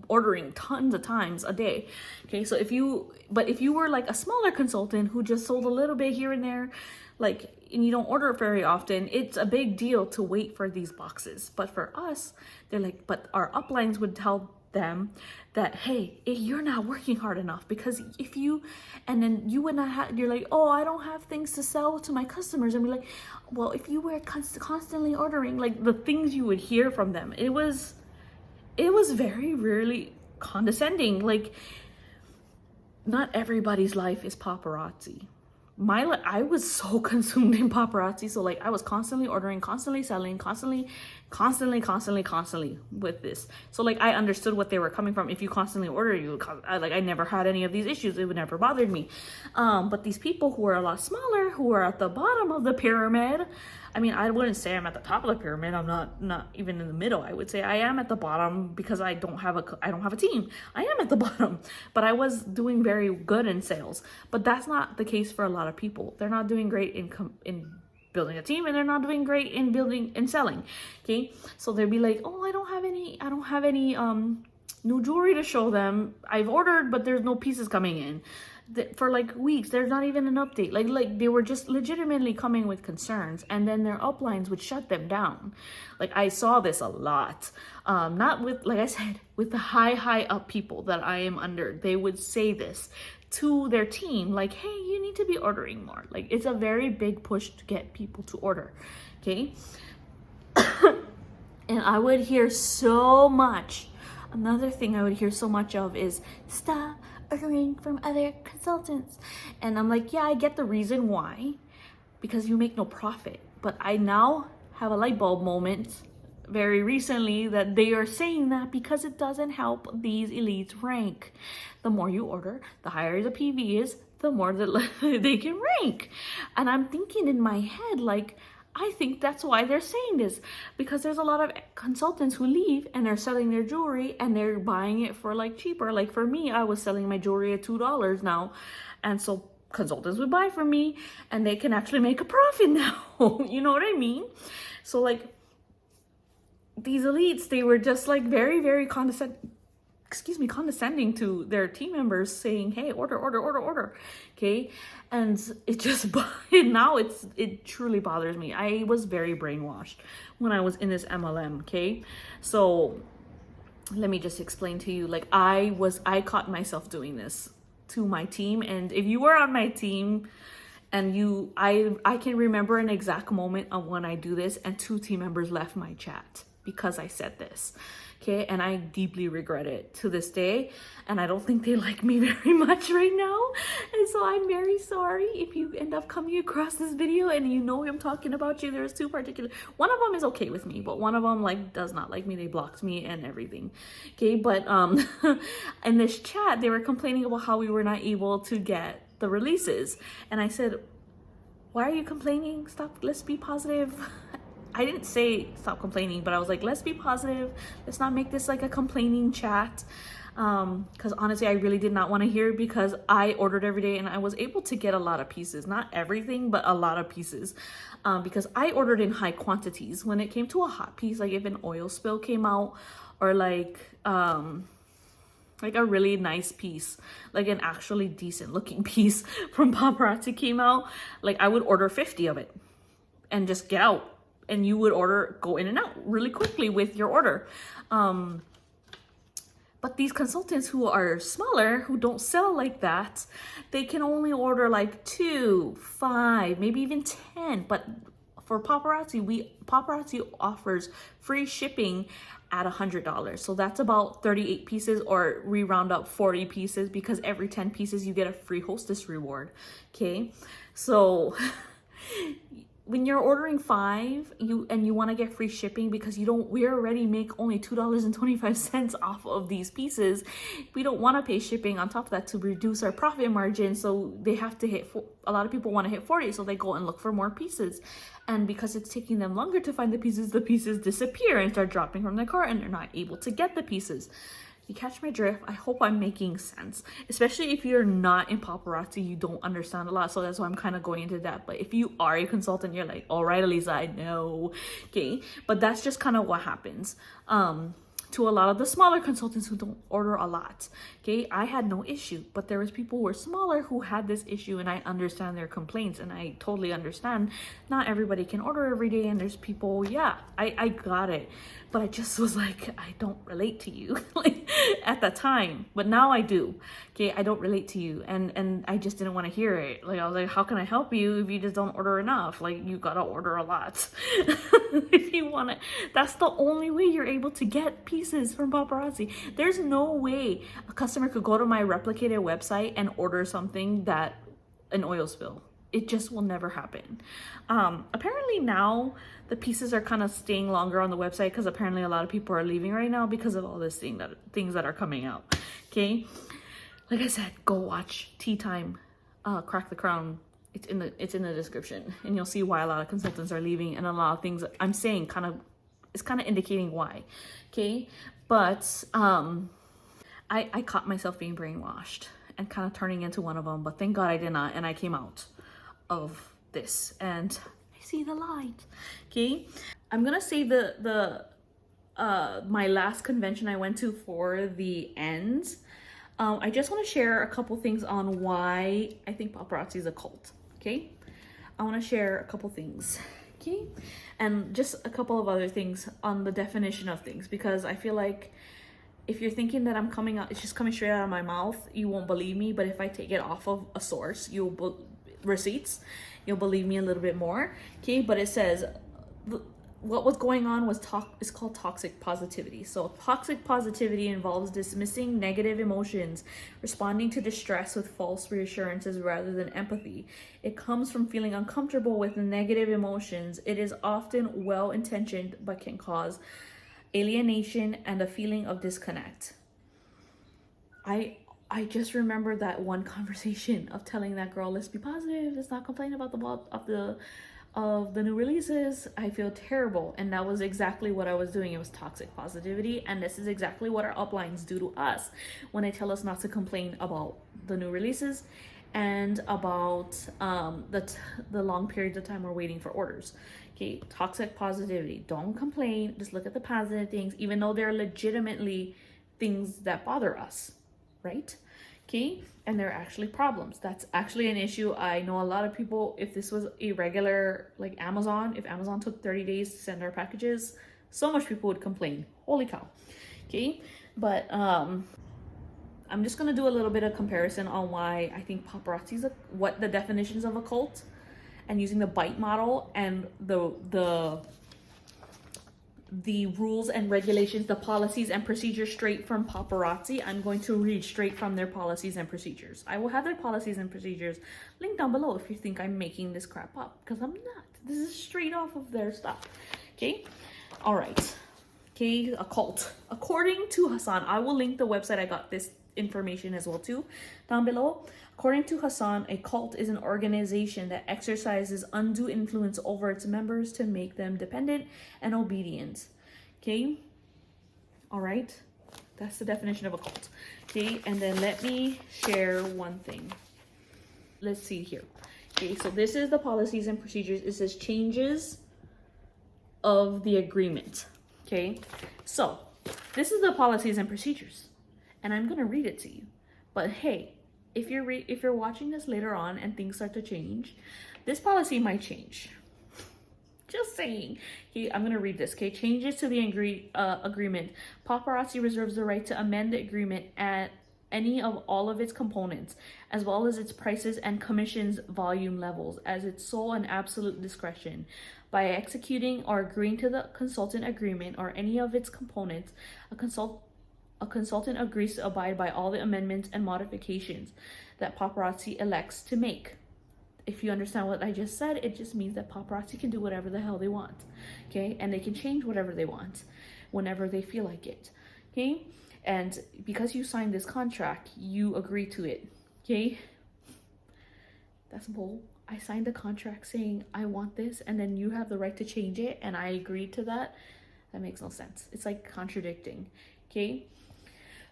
ordering tons of times a day. Okay. So if you were like a smaller consultant who just sold a little bit here and there, like, and you don't order very often, it's a big deal to wait for these boxes. But for us, they're like, but our uplines would tell them that, hey, you're not working hard enough, because and then you would not have, you're like, oh, I don't have things to sell to my customers, and be like, well, if you were constantly ordering, like the things you would hear from them, it was very rarely condescending. Like, not everybody's life is paparazzi. I was so consumed in paparazzi. So like I was constantly ordering, constantly selling, constantly with this. So like I understood what they were coming from. If you constantly order, I never had any of these issues. It would never bothered me. But these people who are a lot smaller, who are at the bottom of the pyramid, I mean, I wouldn't say I'm at the top of the pyramid. I'm not even in the middle. I would say I am at the bottom because I don't have a team. I am at the bottom, but I was doing very good in sales. But that's not the case for a lot of people. They're not doing great in building a team, and they're not doing great in building and selling. Okay, so they'd be like, oh, I don't have any new jewelry to show them. I've ordered, but there's no pieces coming in. For like weeks, there's not even an update. Like they were just legitimately coming with concerns, and then their uplines would shut them down. Like I saw this a lot. Not with, like I said, with the high up people that I am under. They would say this to their team, like, hey, you need to be ordering more. Like it's a very big push to get people to order. Okay. And I would hear so much. Another thing I would hear so much of is, stop ordering from other consultants. And I'm like, yeah, I get the reason why, because you make no profit. But I now have a light bulb moment very recently that they are saying that because it doesn't help these elites rank. The more you order, the higher the PV is, the more that they can rank. And I'm thinking in my head, like, I think that's why they're saying this, because there's a lot of consultants who leave and they're selling their jewelry and they're buying it for like cheaper. Like for me, I was selling my jewelry at $2 now. And so consultants would buy from me and they can actually make a profit now. You know what I mean? So like these elites, they were just like very condescending to their team members, saying, hey, order. Okay. And it just, now it truly bothers me. I was very brainwashed when I was in this MLM. Okay. So let me just explain to you, like I caught myself doing this to my team. And if you were on my team and I can remember an exact moment of when I do this and 2 team members left my chat because I said this. okay? And I deeply regret it to this day, and I don't think they like me very much right now. And so I'm very sorry if you end up coming across this video and you know I'm talking about you. There's two particular, one of them is okay with me, but one of them like does not like me. They blocked me and everything, okay? But in this chat, they were complaining about how we were not able to get the releases, and I said, why are you complaining? Stop, let's be positive. I didn't say stop complaining, but I was like, let's be positive. Let's not make this like a complaining chat. Because honestly, I really did not want to hear it, because I ordered every day and I was able to get a lot of pieces. Not everything, but a lot of pieces. Because I ordered in high quantities. When it came to a hot piece, like if an oil spill came out, or like a really nice piece, like an actually decent looking piece from Paparazzi came out, like I would order 50 of it and just get out. And you would go in and out really quickly with your order. But these consultants who are smaller, who don't sell like that, they can only order like 2, 5, maybe even 10. But for Paparazzi, Paparazzi offers free shipping at $100. So that's about 38 pieces, or we round up 40 pieces, because every 10 pieces you get a free hostess reward. Okay, so when you're ordering 5, you want to get free shipping, because we already make only $2.25 off of these pieces. We don't want to pay shipping on top of that to reduce our profit margin. So they have to hit, a lot of people want to hit 40, so they go and look for more pieces. And because it's taking them longer to find the pieces disappear and start dropping from the cart, and they're not able to get the pieces. You catch my drift? I hope I'm making sense. Especially if you're not in Paparazzi, you don't understand a lot. So that's why I'm kind of going into that. But if you are a consultant, you're like, all right, Elisa, I know. Okay. But that's just kind of what happens. To a lot of the smaller consultants who don't order a lot. Okay, I had no issue, but there was people who were smaller who had this issue, and I understand their complaints, and I totally understand. Not everybody can order every day, and there's people, yeah, I got it. But I just was like, I don't relate to you like at that time, but now I do. Okay, I don't relate to you, and I just didn't want to hear it. Like, I was like, how can I help you if you just don't order enough? Like, you gotta order a lot if you want it. That's the only way you're able to get pieces from Paparazzi. There's no way a customer could go to my replicated website and order something that an oil spill. It just will never happen. Apparently now the pieces are kind of staying longer on the website, because apparently a lot of people are leaving right now because of all this things that are coming out. Okay, like I said, go watch Tea Time, Crack the Crown. It's in the description, and you'll see why a lot of consultants are leaving, and a lot of things I'm saying is kind of indicating why. Okay, but I caught myself being brainwashed and kind of turning into one of them, but thank God I did not, and I came out of this and I see the light. Okay, I'm gonna say my last convention I went to for the end. I just want to share a couple things on why I think Paparazzi is a cult. Okay, I want to share a couple things. Okay, and just a couple of other things on the definition of things, because I feel like if you're thinking that it's just coming straight out of my mouth, you won't believe me. But if I take it off of a source, receipts, you'll believe me a little bit more. Okay, but it says what was going on is called toxic positivity. So toxic positivity involves dismissing negative emotions, responding to distress with false reassurances rather than empathy. It comes from feeling uncomfortable with negative emotions. It is often well-intentioned but can cause alienation and a feeling of disconnect. I just remember that one conversation of telling that girl, let's be positive, let's not complain about the new releases. I feel terrible. And that was exactly what I was doing. It was toxic positivity. And this is exactly what our uplines do to us when they tell us not to complain about the new releases and about the long periods of time we're waiting for orders. Okay, toxic positivity. Don't complain. Just look at the positive things, even though they're legitimately things that bother us, right? Okay, and they're actually problems. That's actually an issue. I know a lot of people, if this was a regular, like Amazon, if Amazon took 30 days to send our packages, so much people would complain. Holy cow. Okay, but I'm just gonna do a little bit of comparison on why I think Paparazzi's what the definitions of a cult, and using the bite model and the the rules and regulations, the policies and procedures straight from Paparazzi. I'm going to read straight from their policies and procedures. I will have their policies and procedures linked down below if you think I'm making this crap up, because I'm not. This is straight off of their stuff. Okay? All right. Okay, a cult. According to Hassan, I will link the website I got this information as well too down below. According to Hassan, a cult is an organization that exercises undue influence over its members to make them dependent and obedient. Okay? All right? That's the definition of a cult. Okay? And then let me share one thing. Let's see here. Okay, so this is the policies and procedures. It says changes of the agreement. Okay? So, this is the policies and procedures. And I'm going to read it to you. But hey, if you're watching this later on and things start to change, this policy might change. Just saying. Okay, I'm gonna read this. Okay, changes to the agreement. Paparazzi reserves the right to amend the agreement at any of all of its components, as well as its prices and commissions volume levels, as its sole and absolute discretion. By executing or agreeing to the consultant agreement or any of its components, a consultant agrees to abide by all the amendments and modifications that Paparazzi elects to make. If you understand what I just said, it just means that Paparazzi can do whatever the hell they want, okay? And they can change whatever they want whenever they feel like it, okay? And because you signed this contract, you agree to it, okay? That's bull. I signed a contract saying I want this, and then you have the right to change it, and I agreed to that. That makes no sense. It's like contradicting, okay?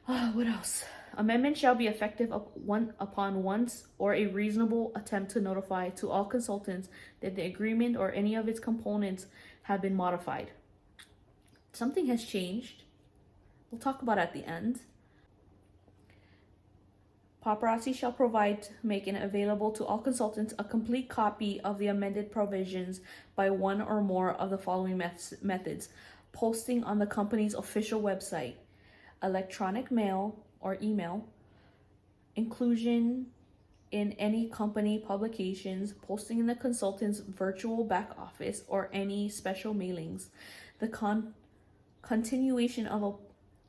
What else? Amendment shall be effective upon once or a reasonable attempt to notify to all consultants that the agreement or any of its components have been modified. Something has changed. We'll talk about it at the end. Paparazzi shall provide, make it available to all consultants a complete copy of the amended provisions by one or more of the following methods: posting on the company's official website, electronic mail or email, inclusion in any company publications, posting in the consultant's virtual back office or any special mailings, the continuation of a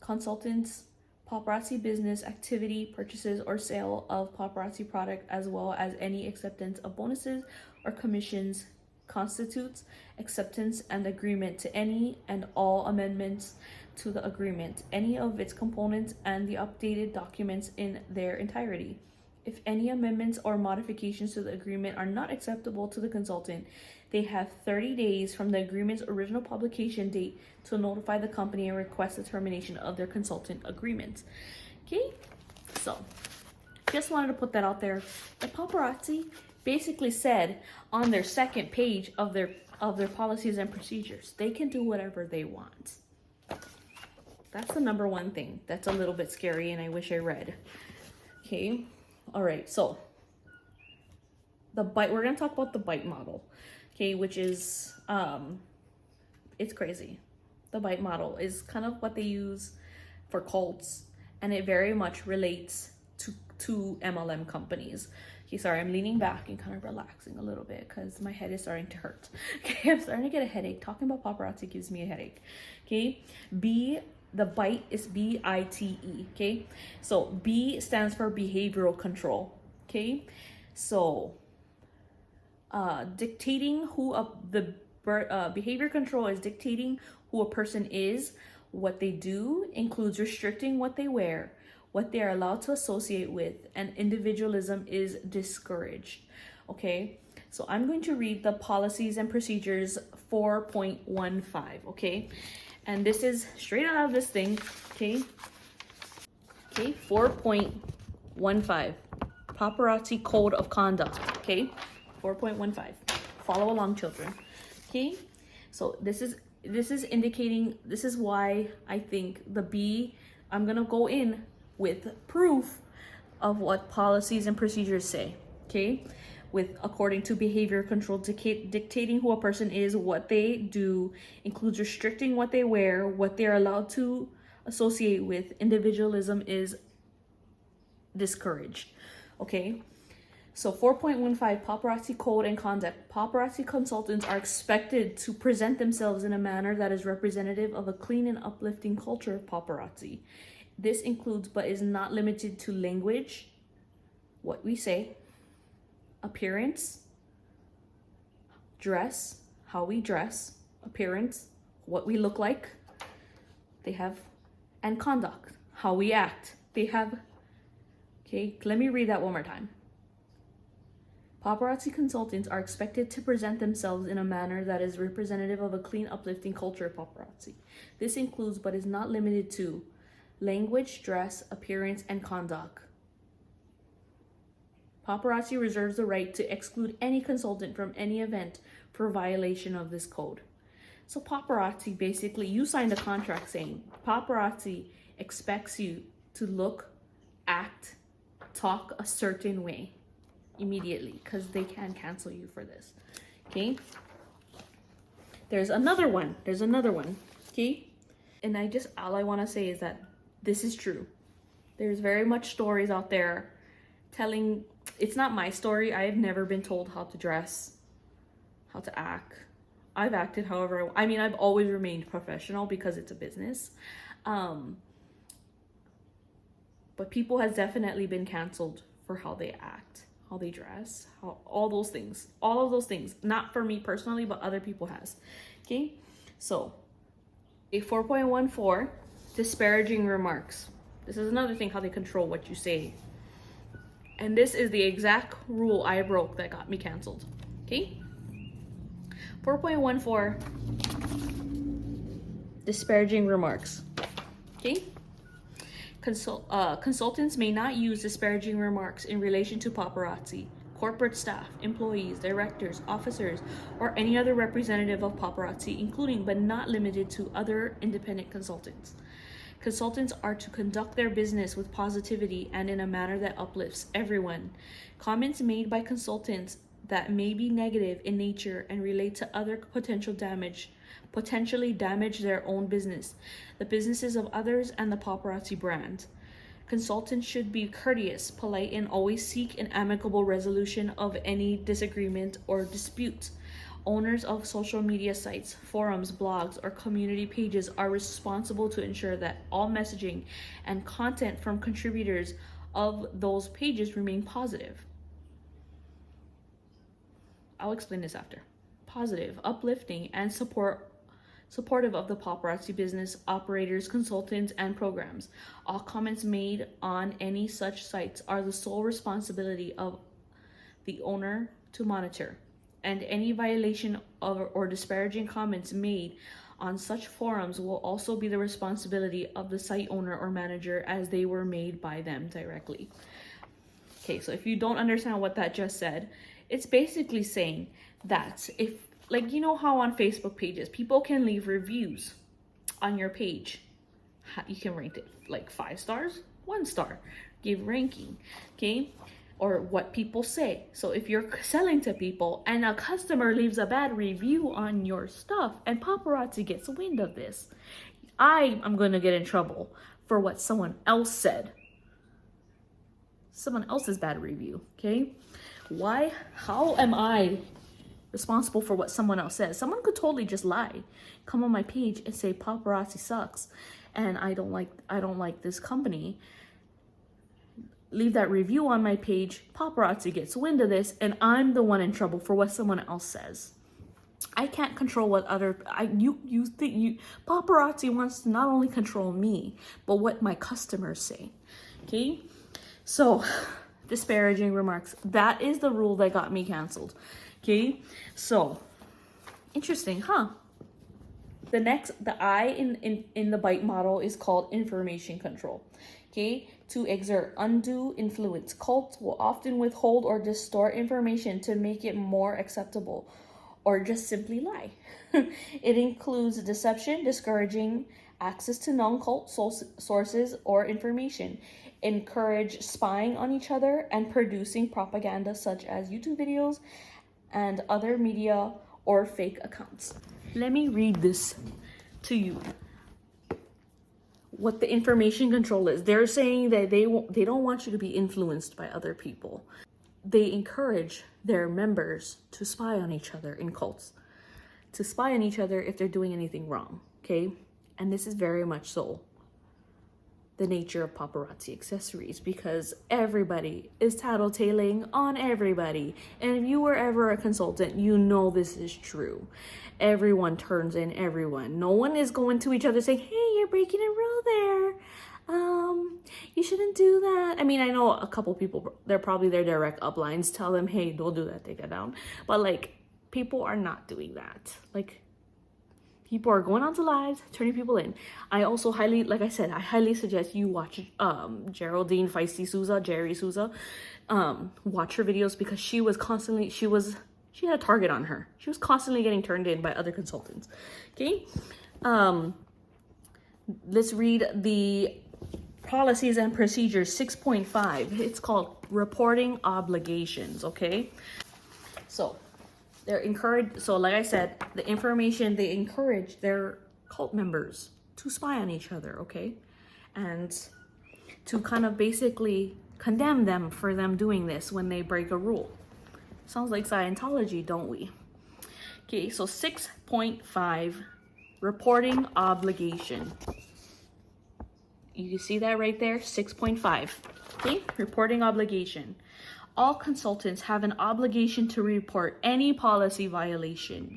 consultant's paparazzi business activity, purchases or sale of paparazzi product, as well as any acceptance of bonuses or commissions, constitutes acceptance and agreement to any and all amendments to the agreement, any of its components, and the updated documents in their entirety. If any amendments or modifications to the agreement are not acceptable to the consultant, they have 30 days from the agreement's original publication date to notify the company and request the termination of their consultant agreement. Okay, so just wanted to put that out there. The Paparazzi basically said on their second page of their policies and procedures, they can do whatever they want. That's the number one thing that's a little bit scary, and I wish I read. Okay, all right, so we're going to talk about the bite model, okay, which is, it's crazy. The bite model is kind of what they use for cults, and it very much relates to MLM companies. Okay, sorry, I'm leaning back and kind of relaxing a little bit because my head is starting to hurt. Okay, I'm starting to get a headache. Talking about paparazzi gives me a headache. Okay, the bite is BITE. Okay, so B stands for behavioral control. Okay, so dictating who behavior control is dictating who a person is, what they do, includes restricting what they wear, what they are allowed to associate with, and individualism is discouraged. Okay, so I'm going to read the policies and procedures 4.15. Okay, and this is straight out of this thing. Okay, 4.15 Paparazzi Code of Conduct. Okay, 4.15. Follow along, children. Okay, so this is indicating, this is why I think the B, I'm gonna go in with proof of what policies and procedures say. Okay, according to behavior control, dictating who a person is, what they do, includes restricting what they wear, what they're allowed to associate with. Individualism is discouraged. Okay, So 4.15 Paparazzi Code and Conduct. Paparazzi consultants are expected to present themselves in a manner that is representative of a clean and uplifting culture of paparazzi. This includes but is not limited to language, what we say, appearance, dress, how we dress, appearance, what we look like, they have, and conduct, how we act. They have, okay, let me read that one more time. Paparazzi consultants are expected to present themselves in a manner that is representative of a clean, uplifting culture of paparazzi. This includes, but is not limited to, language, dress, appearance, and conduct. Paparazzi reserves the right to exclude any consultant from any event for violation of this code. So paparazzi, basically, you signed a contract saying paparazzi expects you to look, act, talk a certain way immediately, because they can cancel you for this. Okay, there's another one, okay, and all I want to say is that this is true. There's very much stories out there telling, it's not my story. I've never been told how to dress, how to act. I've acted however, I mean, I've always remained professional because it's a business, but people has definitely been canceled for how they act, how they dress, how all of those things, not for me personally, but other people has. Okay, so a 4.14, disparaging remarks. This is another thing, how they control what you say. And this is the exact rule I broke that got me canceled. Okay, 4.14, disparaging remarks. Okay, consultants may not use disparaging remarks in relation to paparazzi, corporate staff, employees, directors, officers, or any other representative of paparazzi, including but not limited to other independent consultants. Consultants are to conduct their business with positivity and in a manner that uplifts everyone. Comments made by consultants that may be negative in nature and relate to other potentially damage their own business, the businesses of others, and the paparazzi brand. Consultants should be courteous, polite, and always seek an amicable resolution of any disagreement or dispute. Owners of social media sites, forums, blogs, or community pages are responsible to ensure that all messaging and content from contributors of those pages remain positive. I'll explain this after. Positive, uplifting, and supportive of the paparazzi business, operators, consultants, and programs. All comments made on any such sites are the sole responsibility of the owner to monitor, and any violation of or disparaging comments made on such forums will also be the responsibility of the site owner or manager, as they were made by them directly. Okay, so if you don't understand what that just said, it's basically saying that if, like, you know how on Facebook pages, people can leave reviews on your page. You can rate it like 5 stars, 1 star, give ranking, okay? Or what people say. So if you're selling to people and a customer leaves a bad review on your stuff and paparazzi gets wind of this, I am going to get in trouble for what someone else said. Someone else's bad review, okay? Why? How am I responsible for what someone else says? Someone could totally just lie, come on my page and say paparazzi sucks and I don't like this company. Leave that review on my page, paparazzi gets wind of this, and I'm the one in trouble for what someone else says. I can't control what paparazzi wants to not only control me, but what my customers say. Okay, so disparaging remarks, that is the rule that got me canceled. Okay, so interesting, huh? The I in the bite model is called information control. Okay, to exert undue influence. Cults will often withhold or distort information to make it more acceptable, or just simply lie. It includes deception, discouraging access to non-cult sources or information, encourage spying on each other, and producing propaganda such as YouTube videos and other media or fake accounts. Let me read this to you. What the information control is. They're saying that they don't want you to be influenced by other people. they encourage their members to spy on each other in cults, to spy on each other if they're doing anything wrong, okay? And this is very much so the nature of paparazzi accessories, because everybody is tattletaling on everybody. And if you were ever a consultant, you know this is true. Everyone turns in everyone. No one is going to each other saying, hey, you're breaking a rule there. You shouldn't do that. I mean, I know a couple people, they're probably their direct uplines tell them, hey, don't do that, take it down. But like, people are not doing that. Like, people are going onto lives, turning people in. I also highly, like I said, I highly suggest you watch Geraldine Feisty Souza, Jerry Souza. Watch her videos, because she was constantly, she had a target on her. She was constantly getting turned in by other consultants. Okay. Let's read the policies and procedures 6.5. It's called reporting obligations. Okay. So they're encouraged. So like I said, the information, they encourage their cult members to spy on each other, okay? And to kind of basically condemn them for them doing this when they break a rule. Sounds like Scientology, don't we? Okay, so 6.5, reporting obligation. You can see that right there, 6.5. Okay, reporting obligation. All consultants have an obligation to report any policy violation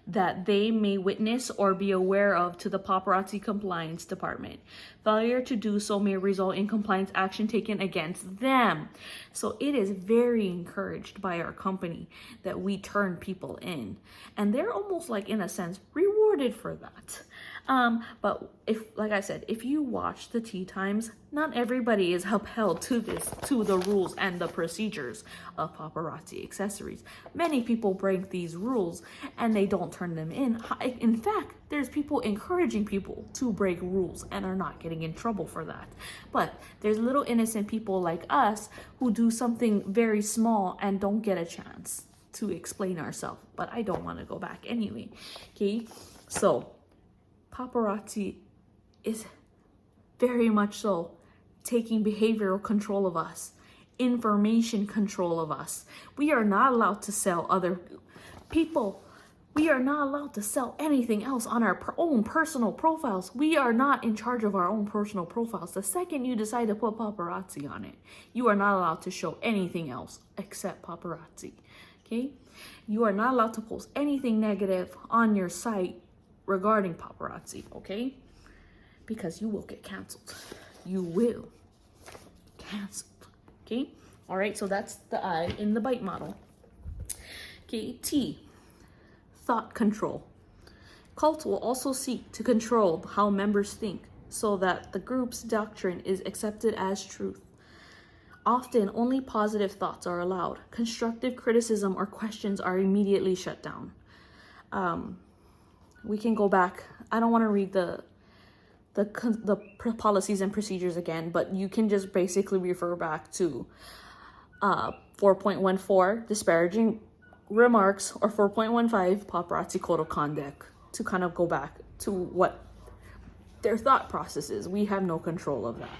that they may witness or be aware of to the paparazzi compliance department. Failure to do so may result in compliance action taken against them. So it is very encouraged by our company that we turn people in, and they're almost like, in a sense, rewarded for that. But if, like I said, if you watch the tea times, not everybody is upheld to the rules and the procedures of paparazzi accessories. Many people break these rules and they don't turn them in. In fact, there's people encouraging people to break rules and are not getting in trouble for that. But there's little innocent people like us who do something very small and don't get a chance to explain ourselves. But I don't want to go back anyway. Okay, so paparazzi is very much so taking behavioral control of us, information control of us. We are not allowed to sell other people. We are not allowed to sell anything else on our own personal profiles. We are not in charge of our own personal profiles. The second you decide to put paparazzi on it, you are not allowed to show anything else except paparazzi. Okay? You are not allowed to post anything negative on your site regarding paparazzi, okay? Because you will get canceled. You will canceled, okay? All right, so that's the I in the bite model. Okay, T, thought control. Cults will also seek to control how members think so that the group's doctrine is accepted as truth. Often, only positive thoughts are allowed. Constructive criticism or questions are immediately shut down. We can go back. I don't want to read the policies and procedures again, but you can just basically refer back to 4.14, disparaging remarks, or 4.15, paparazzi code of conduct, to kind of go back to what their thought process is. We have no control of that.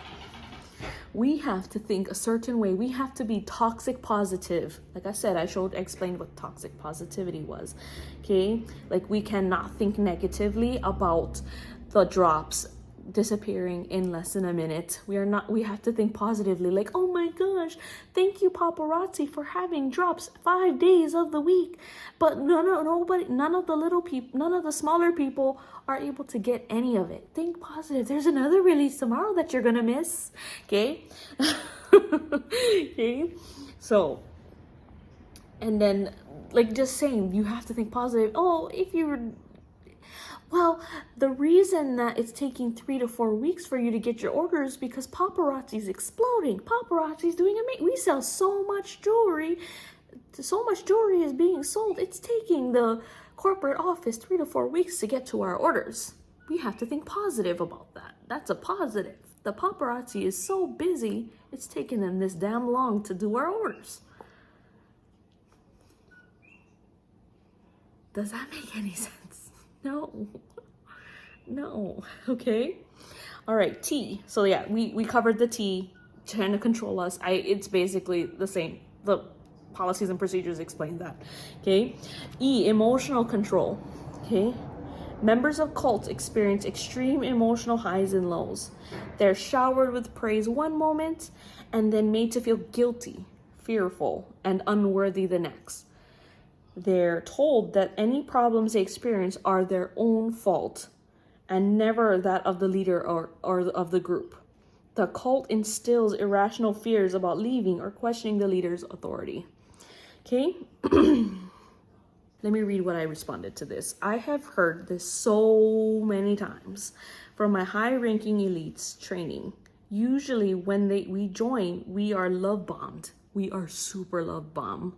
We have to think a certain way. We have to be toxic positive. Like I said, I explained what toxic positivity was. Okay? Like, we cannot think negatively about the drops disappearing in less than a minute. We have to think positively, like, oh my gosh, thank you paparazzi for having drops 5 days of the week. But none of the little people, none of the smaller people are able to get any of it. Think positive. There's another release tomorrow that you're gonna miss. Okay? Okay? So, and then, like, just saying, you have to think positive. Oh, well, the reason that it's taking 3 to 4 weeks for you to get your orders is because paparazzi's exploding. Paparazzi's doing amazing. We sell so much jewelry. So much jewelry is being sold. It's taking the corporate office 3 to 4 weeks to get to our orders. We have to think positive about that. That's a positive. The paparazzi is so busy, it's taking them this damn long to do our orders. Does that make any sense? No, okay. All right, T. So yeah, we covered the T, trying to control us. It's basically the same the policies and procedures explain that. Okay. E, emotional control. Okay. Members of cults experience extreme emotional highs and lows. They're showered with praise one moment and then made to feel guilty, fearful, and unworthy the next. They're told that any problems they experience are their own fault and never that of the leader or of the group. The cult instills irrational fears about leaving or questioning the leader's authority. Okay? Let me read what I responded to this. I have heard this so many times from my high-ranking elites training. Usually when we join, we are love bombed. We are super love bombed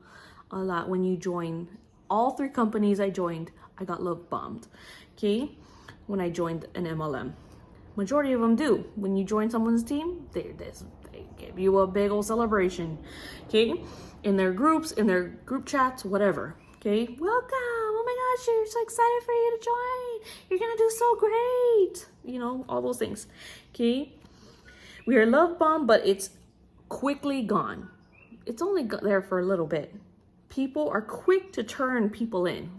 a lot when you join. All 3 companies I joined, I got love bombed. Okay? When I joined an MLM. Majority of them do. When you join someone's team, they give you a big old celebration. Okay? In their groups, in their group chats, whatever. Okay, welcome. Oh my gosh, you're so excited for you to join. You're gonna do so great. You know, all those things. Okay, we are love bombed, but it's quickly gone. It's only there for a little bit. People are quick to turn people in.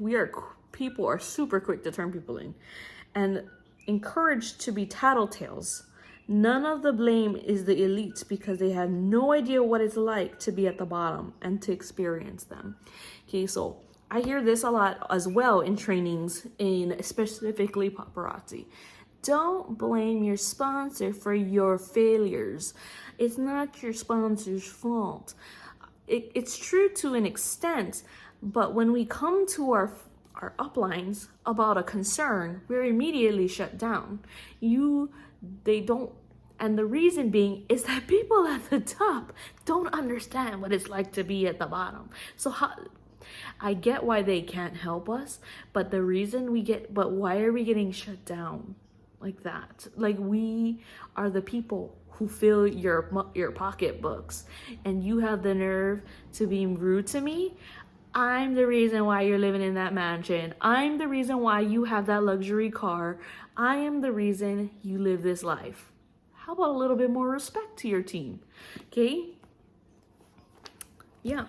People are super quick to turn people in, and encouraged to be tattletales. None of the blame is the elites because they have no idea what it's like to be at the bottom and to experience them. Okay, so I hear this a lot as well in trainings, in specifically paparazzi. Don't blame your sponsor for your failures. It's not your sponsor's fault. It's true to an extent, but when we come to our uplines about a concern, we're immediately shut down. They don't, and the reason being is that people at the top don't understand what it's like to be at the bottom. So I get why they can't help us, but why are we getting shut down like that? Like, we are the people who fill your pocketbooks, and you have the nerve to be rude to me. I'm the reason why you're living in that mansion. I'm the reason why you have that luxury car. I am the reason you live this life. How about a little bit more respect to your team? Okay? Yeah.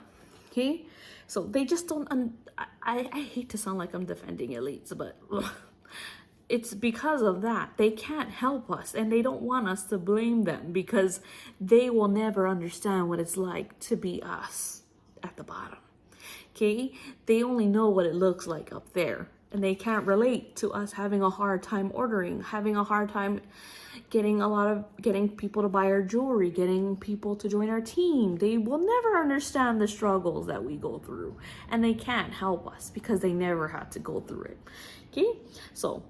Okay? So they just don't, I hate to sound like I'm defending elites, but it's because of that. They can't help us, and they don't want us to blame them because they will never understand what it's like to be us at the bottom. Okay? They only know what it looks like up there, and they can't relate to us having a hard time ordering, having a hard time getting people to buy our jewelry, getting people to join our team. They will never understand the struggles that we go through, and they can't help us because they never had to go through it. Okay? So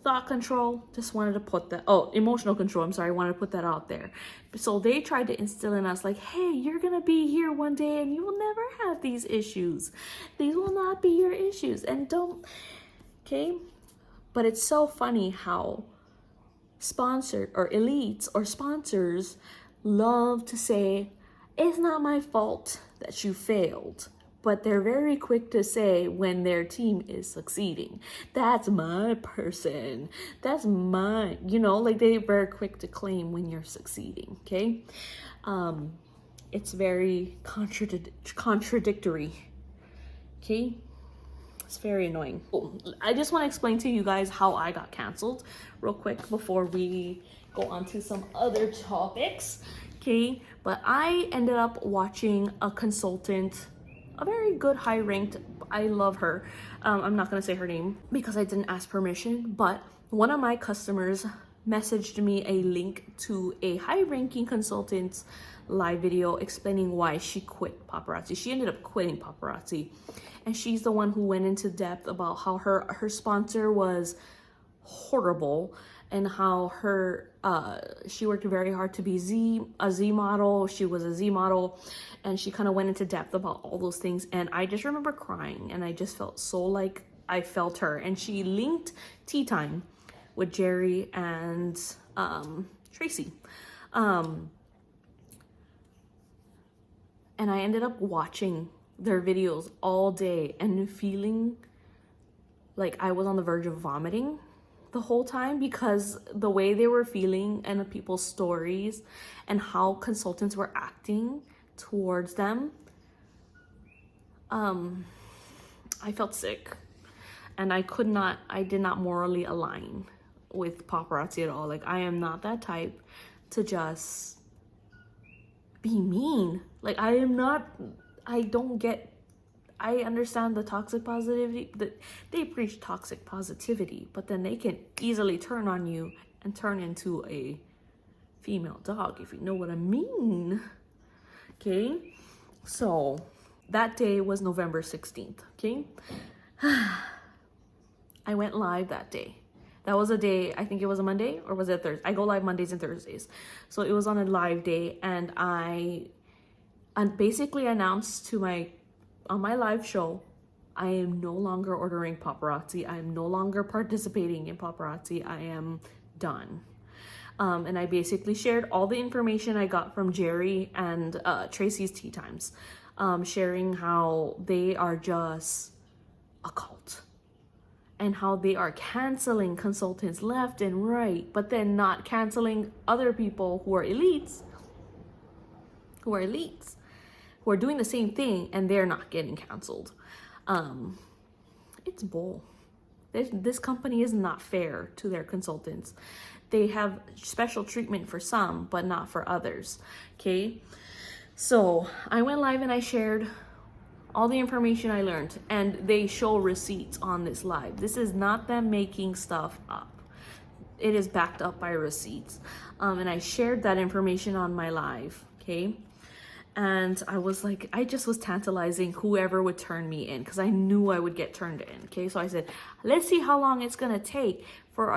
thought control, just wanted to put that, emotional control, I'm sorry, I wanted to put that out there. So they tried to instill in us like, hey, you're gonna be here one day and you will never have these issues. These will not be your issues, and don't, okay? But it's so funny how elites or sponsors love to say, it's not my fault that you failed. But they're very quick to say when their team is succeeding, that's my person, that's mine, like they're very quick to claim when you're succeeding, okay? It's very contradictory, okay? It's very annoying. I just want to explain to you guys how I got canceled real quick before we go on to some other topics, okay? But I ended up watching a consultant, a very good high-ranked, I love her. I'm not gonna say her name because I didn't ask permission, but one of my customers messaged me a link to a high-ranking consultant's live video explaining why she quit paparazzi. She ended up quitting paparazzi, and she's the one who went into depth about how her sponsor was horrible and how she worked very hard to be a Z model. She was a Z model, and she kind of went into depth about all those things. And I just remember crying, and I just felt so like I felt her. And she linked Tea Time with Jerry and Tracy. And I ended up watching their videos all day and feeling like I was on the verge of vomiting the whole time, because the way they were feeling and the people's stories and how consultants were acting towards them I felt sick, and I did not morally align with paparazzi at all. Like, I am not that type to just be mean. Like, I understand the toxic positivity, that they preach toxic positivity, but then they can easily turn on you and turn into a female dog, if you know what I mean. Okay, so that day was November 16th. Okay, I went live that day. That was a day, I think it was a Monday, or was it Thursday? I go live Mondays and Thursdays. So it was on a live day, and I basically announced on my live show, I am no longer ordering paparazzi. I am no longer participating in paparazzi. I am done. And I basically shared all the information I got from Jerry and Traceys Tea Times, sharing how they are just a cult, and how they are canceling consultants left and right, but then not canceling other people who are elites, who are doing the same thing, and they're not getting canceled. It's bull. This company is not fair to their consultants. They have special treatment for some, but not for others. Okay, so I went live and I shared all the information I learned, and they show receipts on this live. This is not them making stuff up. It is backed up by receipts. And I shared that information on my live, okay? And I was like, I just was tantalizing whoever would turn me in, because I knew I would get turned in, okay? So I said, let's see how long it's gonna take for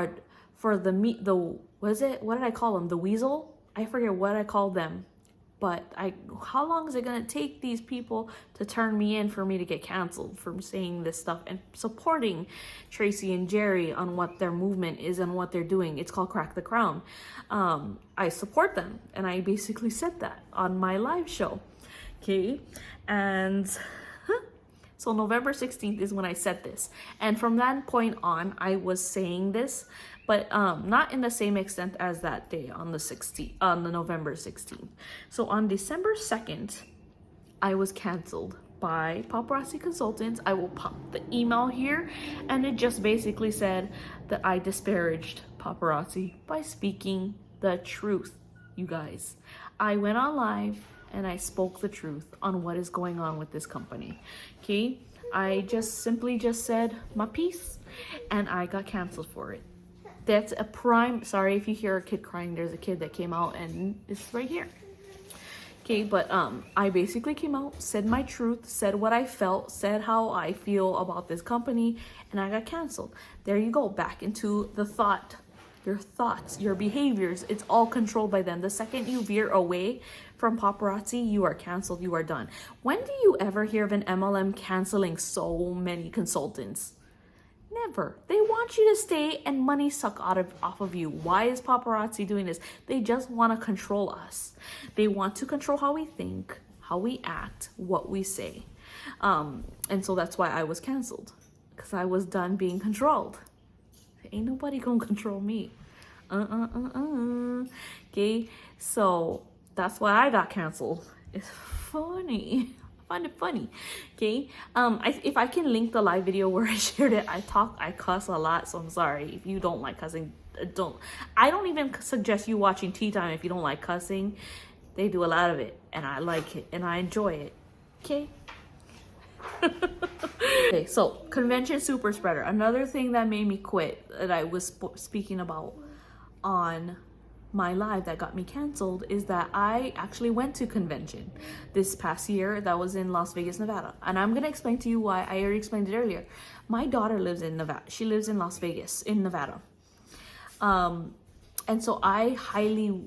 what did I call them? The weasel? I forget what I called them. But how long is it going to take these people to turn me in for me to get canceled from saying this stuff and supporting Tracy and Jerry on what their movement is and what they're doing? It's called Crack the Crown. I support them, and I basically said that on my live show. Okay, and so November 16th is when I said this. And from that point on, I was saying this, but not in the same extent as that day on the November 16th. So on December 2nd, I was canceled by Paparazzi Consultants. I will pop the email here, and it just basically said that I disparaged paparazzi by speaking the truth, you guys. I went on live and I spoke the truth on what is going on with this company. Okay, I just simply said my piece, and I got canceled for it. That's a prime, sorry if you hear a kid crying, there's a kid that came out and it's right here. Okay, but I basically came out, said my truth, said what I felt, said how I feel about this company, and I got canceled. There you go, back into the your thoughts, your behaviors, it's all controlled by them. The second you veer away from paparazzi, you are canceled, you are done. When do you ever hear of an MLM canceling so many consultants? Never. They want you to stay and money suck off of you. Why is paparazzi doing this? They just want to control us. They want to control how we think, how we act, what we say. And so that's why I was canceled, because I was done being controlled. Ain't nobody gonna control me. Okay, so that's why I got canceled. It's funny. I find it funny. Okay, if I can link the live video where I shared it, I cuss a lot, so I'm sorry if you don't like cussing. I don't even suggest you watching Tea Time if you don't like cussing. They do a lot of it, and I like it and I enjoy it. Okay. Okay, so convention super spreader. Another thing that made me quit, that I was speaking about on my live that got me canceled, is that I actually went to convention this past year that was in Las Vegas, Nevada. And I'm gonna explain to you why. I already explained it earlier. My daughter lives in Nevada. She lives in Las Vegas, in Nevada. And so I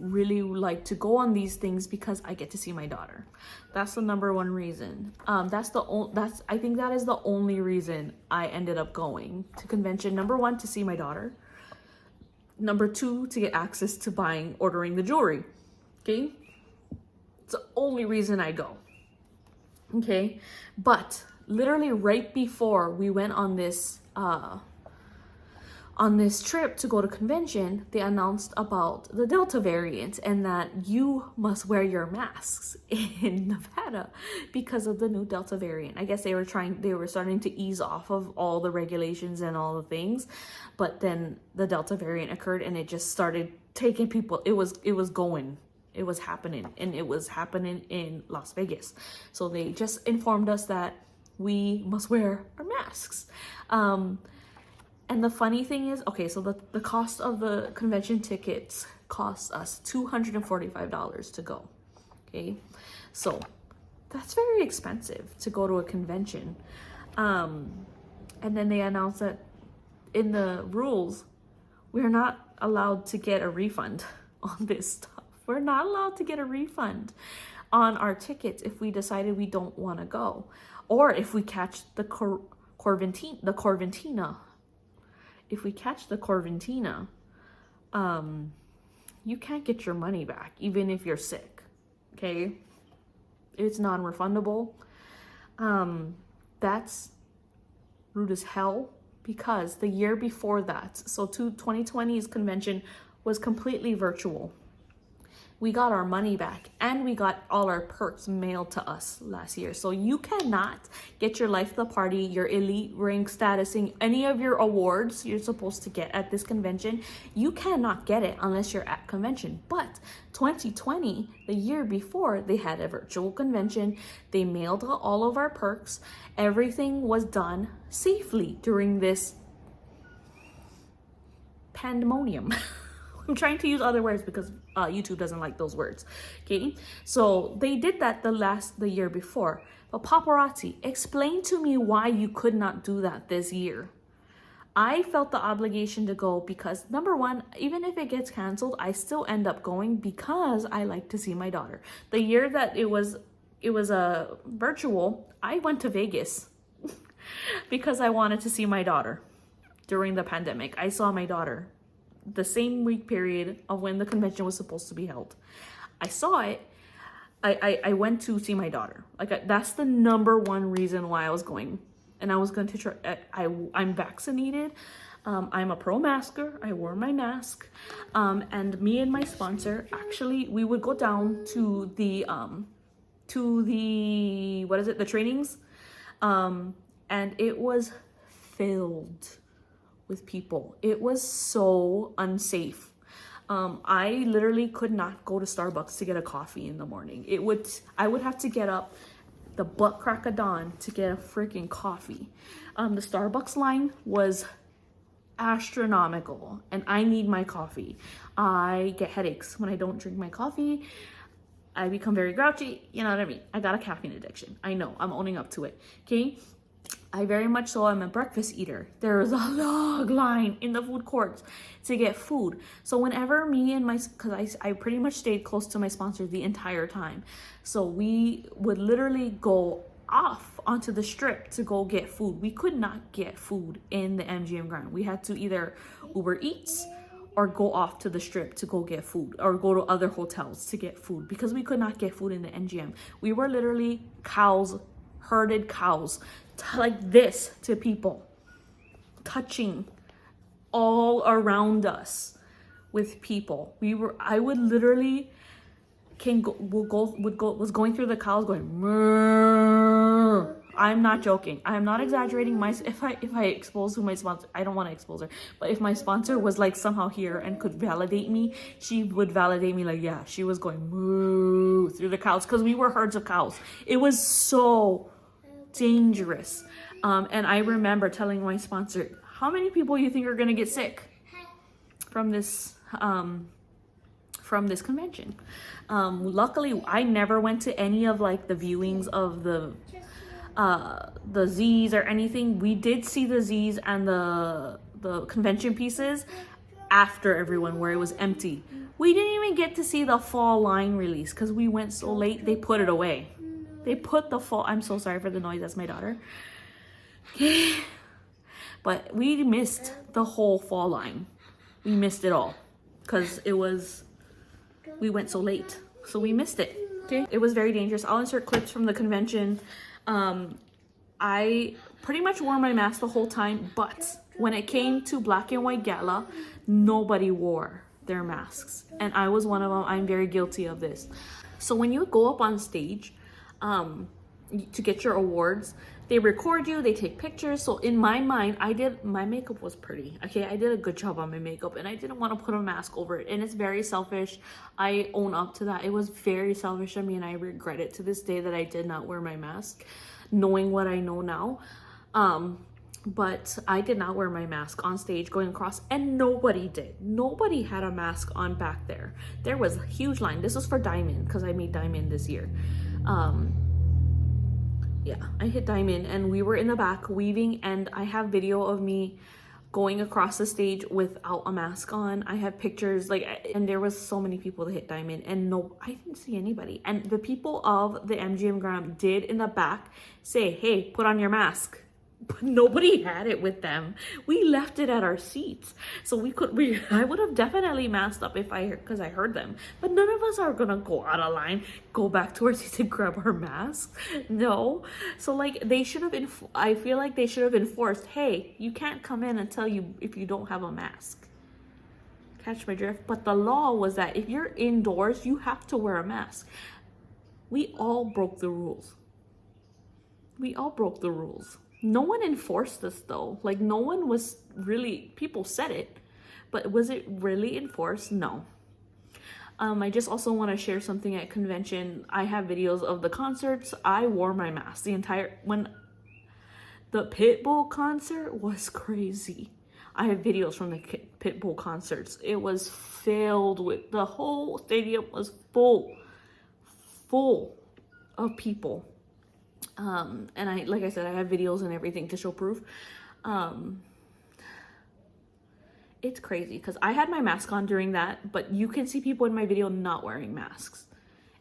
really like to go on these things because I get to see my daughter. That's the number one reason. I think that is the only reason I ended up going to convention. Number one, to see my daughter. Number two, to get access to ordering the jewelry. Okay? It's the only reason I go. Okay? But literally right before we went on this on this trip to go to convention, they announced about the Delta variant and that you must wear your masks in Nevada because of the new Delta variant. I guess they were starting to ease off of all the regulations and all the things, but then the Delta variant occurred and it just started taking people. It was happening, and it was happening in Las Vegas. So they just informed us that we must wear our masks. And the funny thing is, okay, so the cost of the convention tickets cost us $245 to go, okay? So that's very expensive to go to a convention. And then they announced that in the rules, we're not allowed to get a refund on this stuff. We're not allowed to get a refund on our tickets if we decided we don't want to go. Or if we catch the Corventina. If we catch the Corventina, you can't get your money back, even if you're sick, okay? It's non-refundable. That's rude as hell, because the year before that, so 2020's convention was completely virtual. We got our money back and we got all our perks mailed to us last year. So you cannot get your life of the party, your elite rank statusing, any of your awards you're supposed to get at this convention. You cannot get it unless you're at convention. But 2020, the year before, they had a virtual convention. They mailed out all of our perks. Everything was done safely during this pandemonium. I'm trying to use other words because YouTube doesn't like those words. Okay, so they did that the year before. But Paparazzi, explain to me why you could not do that this year. I felt the obligation to go because, number one, even if it gets canceled, I still end up going because I like to see my daughter. The year that it was virtual, I went to Vegas because I wanted to see my daughter. During the pandemic, I saw my daughter the same week period of when the convention was supposed to be held. I saw it. I went to see my daughter. That's the number one reason why I was going. And I was going to try. I'm vaccinated. I'm a pro-masker. I wore my mask. And me and my sponsor, actually, we would go down to the the trainings. And it was filled with people. It was so unsafe. I literally could not go to Starbucks to get a coffee in the morning. I would have to get up the butt crack of dawn to get a freaking coffee. The Starbucks line was astronomical, and I need my coffee. I get headaches when I don't drink my coffee. I become very grouchy. You know what I mean? I got a caffeine addiction. I know. I'm owning up to it. Okay? I very much so am a breakfast eater. There was a long line in the food courts to get food. So whenever because I pretty much stayed close to my sponsor the entire time. So we would literally go off onto the strip to go get food. We could not get food in the MGM Grand. We had to either Uber Eats or go off to the strip to go get food, or go to other hotels to get food, because we could not get food in the MGM. We were literally herded cows, like this, to people, touching all around us with people. I would literally was going through the cows going, "Mrrr." I'm not joking. I'm not exaggerating. If I expose who my sponsor, I don't want to expose her, but if my sponsor was like somehow here and could validate me, she would validate me, like, yeah, she was going moo through the cows, because we were herds of cows. It was so dangerous. And I remember telling my sponsor, how many people you think are going to get sick from this convention? Luckily, I never went to any of like the viewings of the Z's or anything. We did see the Z's and the convention pieces after everyone, where it was empty. We didn't even get to see the fall line release because we went so late. They put it away. They put the fall. I'm so sorry for the noise. That's my daughter. But we missed the whole fall line. We missed it all because we went so late. So we missed it. Okay. It was very dangerous. I'll insert clips from the convention. I pretty much wore my mask the whole time, but when it came to black and white gala, nobody wore their masks. And I was one of them. I'm very guilty of this. So when you go up on stage to get your awards, they record you, they take pictures. So in my mind, my makeup was pretty. Okay, I did a good job on my makeup and I didn't want to put a mask over it. And it's very selfish. I own up to that. It was very selfish of me and I regret it to this day that I did not wear my mask, knowing what I know now. But I did not wear my mask on stage going across, and nobody did. Nobody had a mask on back there. There was a huge line. This was for Diamond, because I made Diamond this year. Yeah, I hit Diamond, and we were in the back weaving, and I have video of me going across the stage without a mask on. I have pictures, and there was so many people that hit Diamond, and no, I didn't see anybody. And the people of the MGM Grand did in the back say, hey, put on your mask. But nobody had it with them. We left it at our seats. So I would have definitely masked up because I heard them. But none of us are gonna go out of line, go back to our seats and grab our masks. No. So they should have, I feel like they should have enforced, hey, you can't come in until if you don't have a mask. Catch my drift? But the law was that if you're indoors, you have to wear a mask. We all broke the rules. We all broke the rules. No one enforced this though. No one was really, people said it, but was it really enforced? No. I just also want to share something at convention. I have videos of the concerts. I wore my mask when the Pitbull concert was crazy. I have videos from the Pitbull concerts. It was filled with, the whole stadium was full of people. And like I said, I have videos and everything to show proof. It's crazy because I had my mask on during that, but you can see people in my video not wearing masks.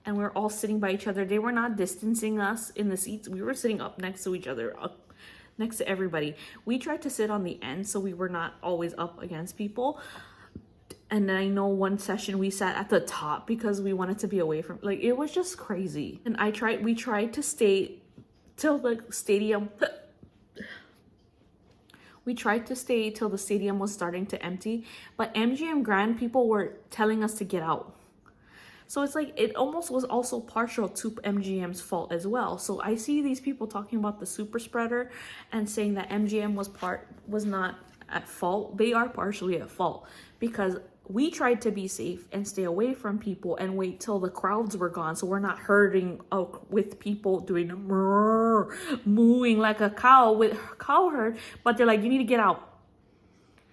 And we're all sitting by each other. They were not distancing us in the seats. We were sitting up next to each other, up next to everybody. We tried to sit on the end so we were not always up against people. And I know one session we sat at the top because we wanted to be away from, it was just crazy. And we tried to stay till the stadium. We tried to stay till the stadium was starting to empty, but MGM Grand people were telling us to get out. So it's it almost was also partial to MGM's fault as well. So I see these people talking about the super spreader and saying that MGM was not at fault. They are partially at fault because we tried to be safe and stay away from people and wait till the crowds were gone. So we're not herding out with people doing mooing like a cow with cow herd. But they're like, you need to get out.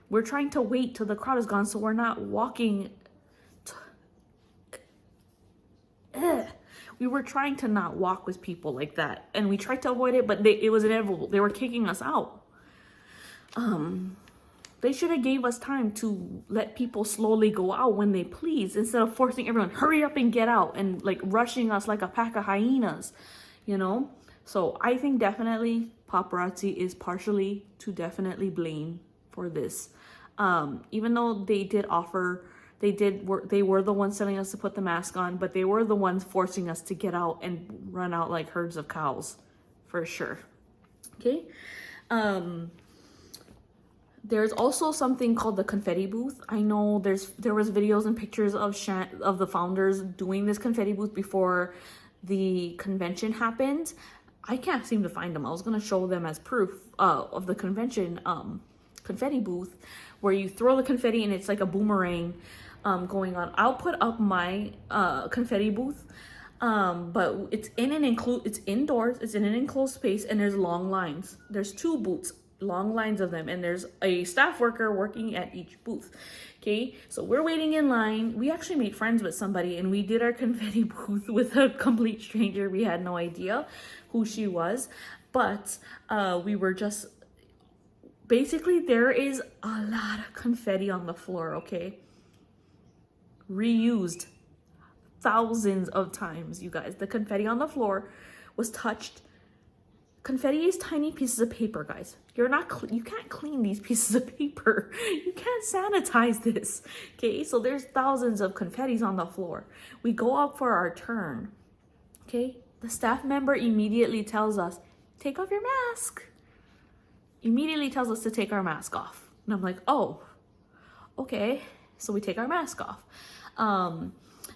We're trying to wait till the crowd is gone. So we're not walking. We were trying to not walk with people like that. And we tried to avoid it, but it was inevitable. They were kicking us out. They should have gave us time to let people slowly go out when they please, instead of forcing everyone, hurry up and get out, and rushing us like a pack of hyenas, So I think definitely paparazzi is partially to definitely blame for this. Even though they were the ones telling us to put the mask on, but they were the ones forcing us to get out and run out like herds of cows, for sure. Okay. There's also something called the confetti booth. I know there was videos and pictures of the founders doing this confetti booth before the convention happened. I can't seem to find them. I was going to show them as proof of the convention confetti booth where you throw the confetti and it's like a boomerang going on. I'll put up my confetti booth, but it's indoors. It's in an enclosed space and there's long lines. There's 2 booths. Long lines of them, and there's a staff worker working at each booth. Okay, so we're waiting in line. We actually made friends with somebody and we did our confetti booth with a complete stranger. We had no idea who she was, but we were just basically, there is a lot of confetti on the floor. Okay, reused thousands of times, you guys. The confetti on the floor was touched. Confetti is tiny pieces of paper, guys. You can't clean these pieces of paper. You can't sanitize this. Okay, so there's thousands of confettis on the floor. We go up for our turn. Okay, the staff member immediately tells us, take off your mask. immediately tells us to take our mask off. And I'm like, oh, okay. So we take our mask off.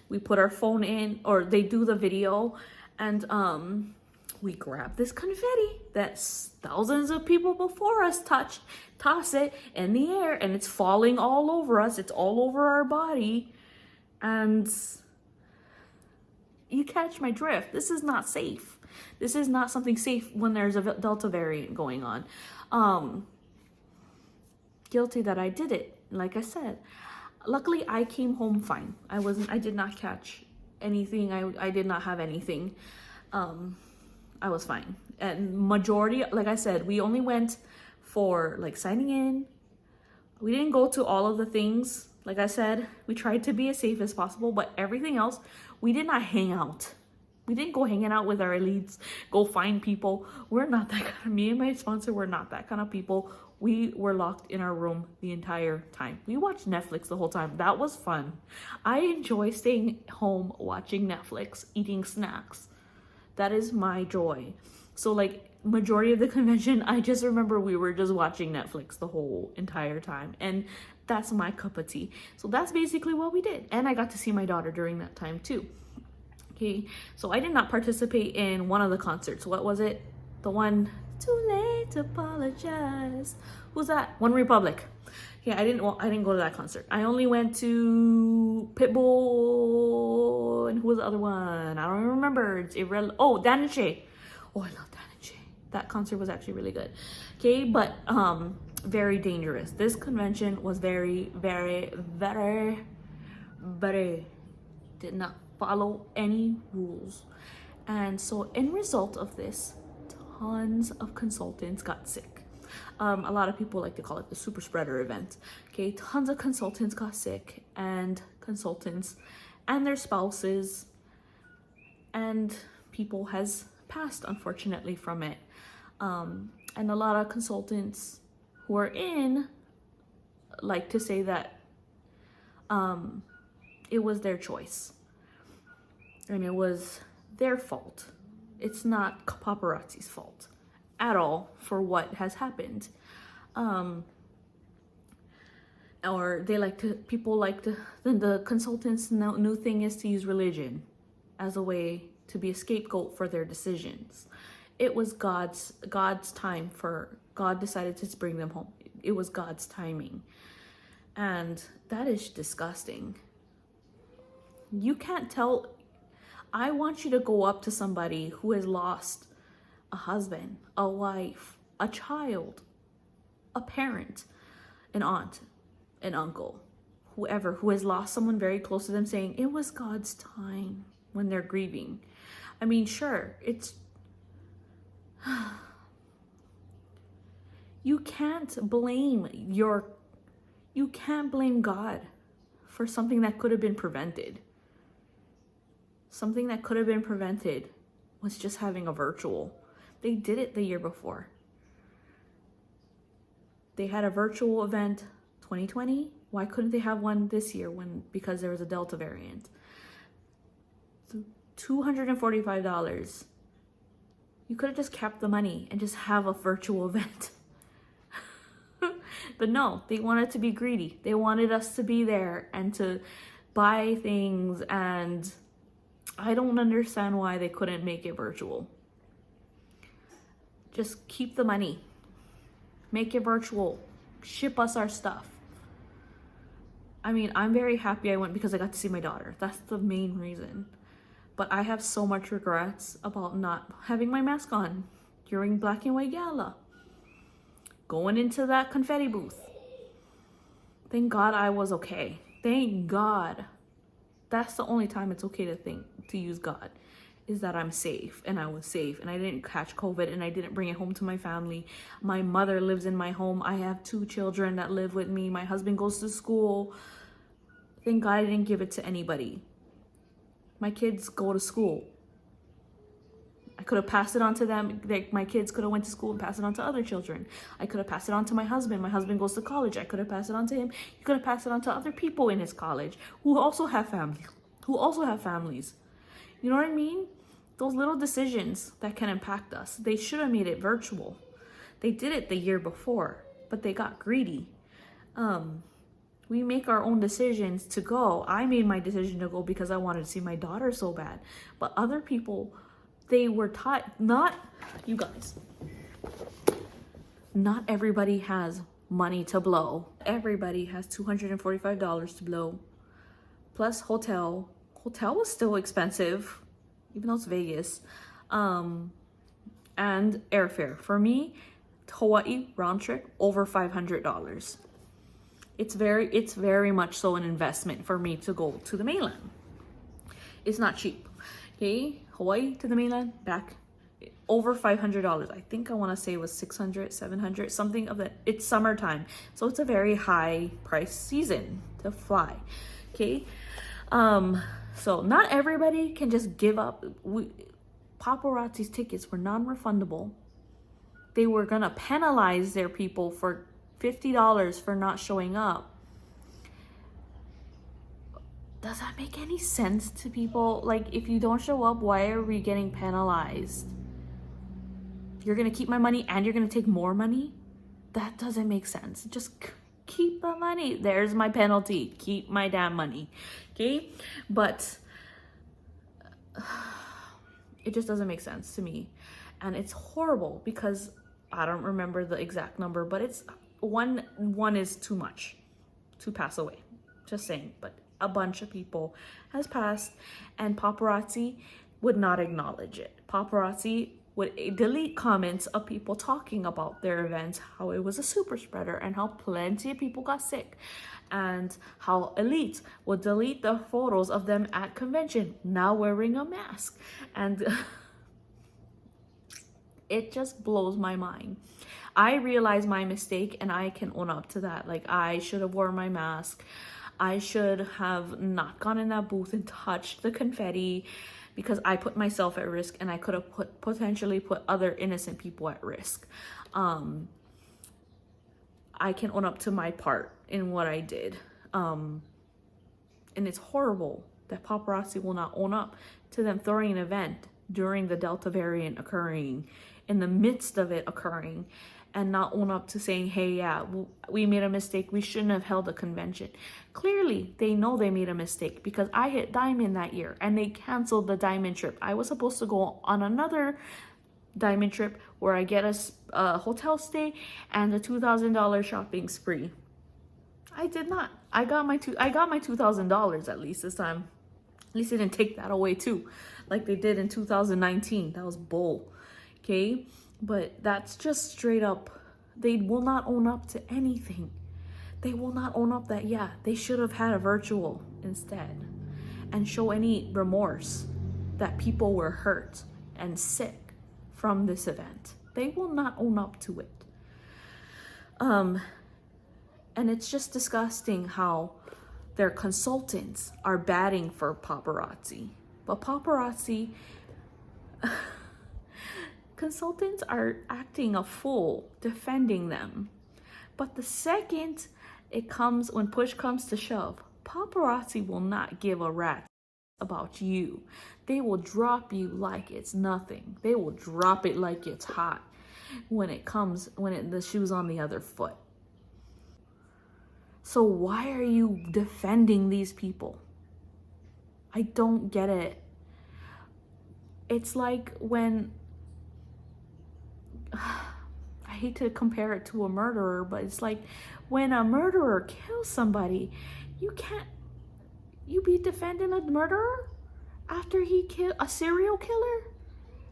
We put our phone in, or they do the video, and we grab this confetti that thousands of people before us toss it in the air, and it's falling all over us. It's all over our body. And you catch my drift. This is not safe. This is not something safe when there's a Delta variant going on. Guilty that I did it. Like I said, luckily I came home fine. I did not catch anything. I did not have anything. I was fine. And majority, like I said, we only went for like signing in. We didn't go to all of the things. Like I said, we tried to be as safe as possible, but everything else, we did not hang out. We didn't go hanging out with our elites, go find people. We're not that kind of, me and my sponsor were not that kind of people. We were locked in our room the entire time. We watched Netflix the whole time. That was fun. I enjoy staying home, watching Netflix, eating snacks. That is my joy. So like majority of the convention, I just remember we were just watching Netflix the whole entire time. And that's my cup of tea. So that's basically what we did. And I got to see my daughter during that time too. Okay, so I did not participate in one of the concerts. What was it? The one, Too Late to Apologize. Who's that? One Republic. Yeah, I didn't go to that concert. I only went to Pitbull, and who was the other one? I don't even remember. It's irrelevant. Oh, Dan and Shay. Oh, I love Dan and Shay. That concert was actually really good. Okay, but very dangerous. This convention was very, very, very, very, did not follow any rules. And so in result of this, tons of consultants got sick. A lot of people like to call it the super spreader event. Okay, tons of consultants got sick, and consultants and their spouses and people has passed, unfortunately, from it. And a lot of consultants who are in like to say that it was their choice and it was their fault. It's not paparazzi's fault at all for what has happened. Or they like to, people like to, the consultants' new thing is to use religion as a way to be a scapegoat for their decisions. It was God's time for, God decided to bring them home. It was God's timing. And that is disgusting. You can't tell, I want you to go up to somebody who has lost a husband, a wife, a child, a parent, an aunt, an uncle, whoever who has lost someone very close to them, saying it was God's time when they're grieving. I mean, sure, it's, you can't blame God for something that could have been prevented. Something that could have been prevented was just having a virtual. They did it the year before. They had a virtual event 2020. Why couldn't they have one this year because there was a Delta variant? $245. You could have just kept the money and just have a virtual event. But no, they wanted to be greedy. They wanted us to be there and to buy things, and I don't understand why they couldn't make it virtual. Just keep the money. Make it virtual. Ship us our stuff. I mean, I'm very happy I went because I got to see my daughter. That's the main reason. But I have so much regrets about not having my mask on during Black and White Gala. Going into that confetti booth. Thank God I was okay. Thank God. That's the only time it's okay to use God, is that I'm safe, and I was safe, and I didn't catch COVID, and I didn't bring it home to my family. My mother lives in my home. I have 2 children that live with me. My husband goes to school. Thank God I didn't give it to anybody. My kids go to school. I could have passed it on to them. My kids could have went to school and passed it on to other children. I could have passed it on to my husband. My husband goes to college. I could have passed it on to him. He could have passed it on to other people in his college who also have families. You know what I mean? Those little decisions that can impact us. They should have made it virtual. They did it the year before, but they got greedy. We make our own decisions to go. I made my decision to go because I wanted to see my daughter so bad. But other people, they were taught, not, you guys, not everybody has money to blow. Everybody has $245 to blow. Plus hotel. Hotel was still expensive, even though it's Vegas. And airfare. For me, Hawaii round trip, over $500. It's very much so an investment for me to go to the mainland. It's not cheap. Okay, Hawaii to the mainland, back, over $500. I think I want to say it was 600, 700, something of that. It's summertime, so it's a very high price season to fly. Okay, so not everybody can just give up. Paparazzi's tickets were non-refundable. They were gonna penalize their people for $50 for not showing up. Does that make any sense to people? Like, if you don't show up, why are we getting penalized? You're gonna keep my money and you're gonna take more money? That doesn't make sense. Just keep the money. There's my penalty. Keep my damn money. Okay? But it just doesn't make sense to me. And it's horrible because I don't remember the exact number, but it's one is too much to pass away. Just saying. But a bunch of people has passed, and paparazzi would not acknowledge it. Paparazzi would delete comments of people talking about their events, how it was a super spreader and how plenty of people got sick, and how elites would delete the photos of them at convention now wearing a mask. And it just blows my mind. I realize my mistake and I can own up to that. Like, I should have worn my mask. I should have not gone in that booth and touched the confetti, because I put myself at risk and I could have potentially put other innocent people at risk. I can own up to my part in what I did. And it's horrible that paparazzi will not own up to them throwing an event during the Delta variant occurring, in the midst of it occurring, and not own up to saying, hey, yeah, we made a mistake. We shouldn't have held a convention. Clearly, they know they made a mistake, because I hit Diamond that year and they canceled the Diamond trip. I was supposed to go on another Diamond trip where I get a hotel stay and a $2,000 shopping spree. I did not. I got my $2,000 at least this time. At least they didn't take that away too, like they did in 2019. That was bull. Okay, but that's just straight up. They will not own up to anything. They will not own up that, yeah, they should have had a virtual instead, and show any remorse that people were hurt and sick from this event. They will not own up to it. And it's just disgusting how their consultants are batting for paparazzi. But paparazzi, consultants are acting a fool, defending them. But the second when push comes to shove, paparazzi will not give a rat's about you. They will drop you like it's nothing. They will drop it like it's hot when the shoe's on the other foot. So why are you defending these people? I don't get it. It's like when, I hate to compare it to a murderer, but it's like when a murderer kills somebody, you be defending a murderer after he killed a serial killer,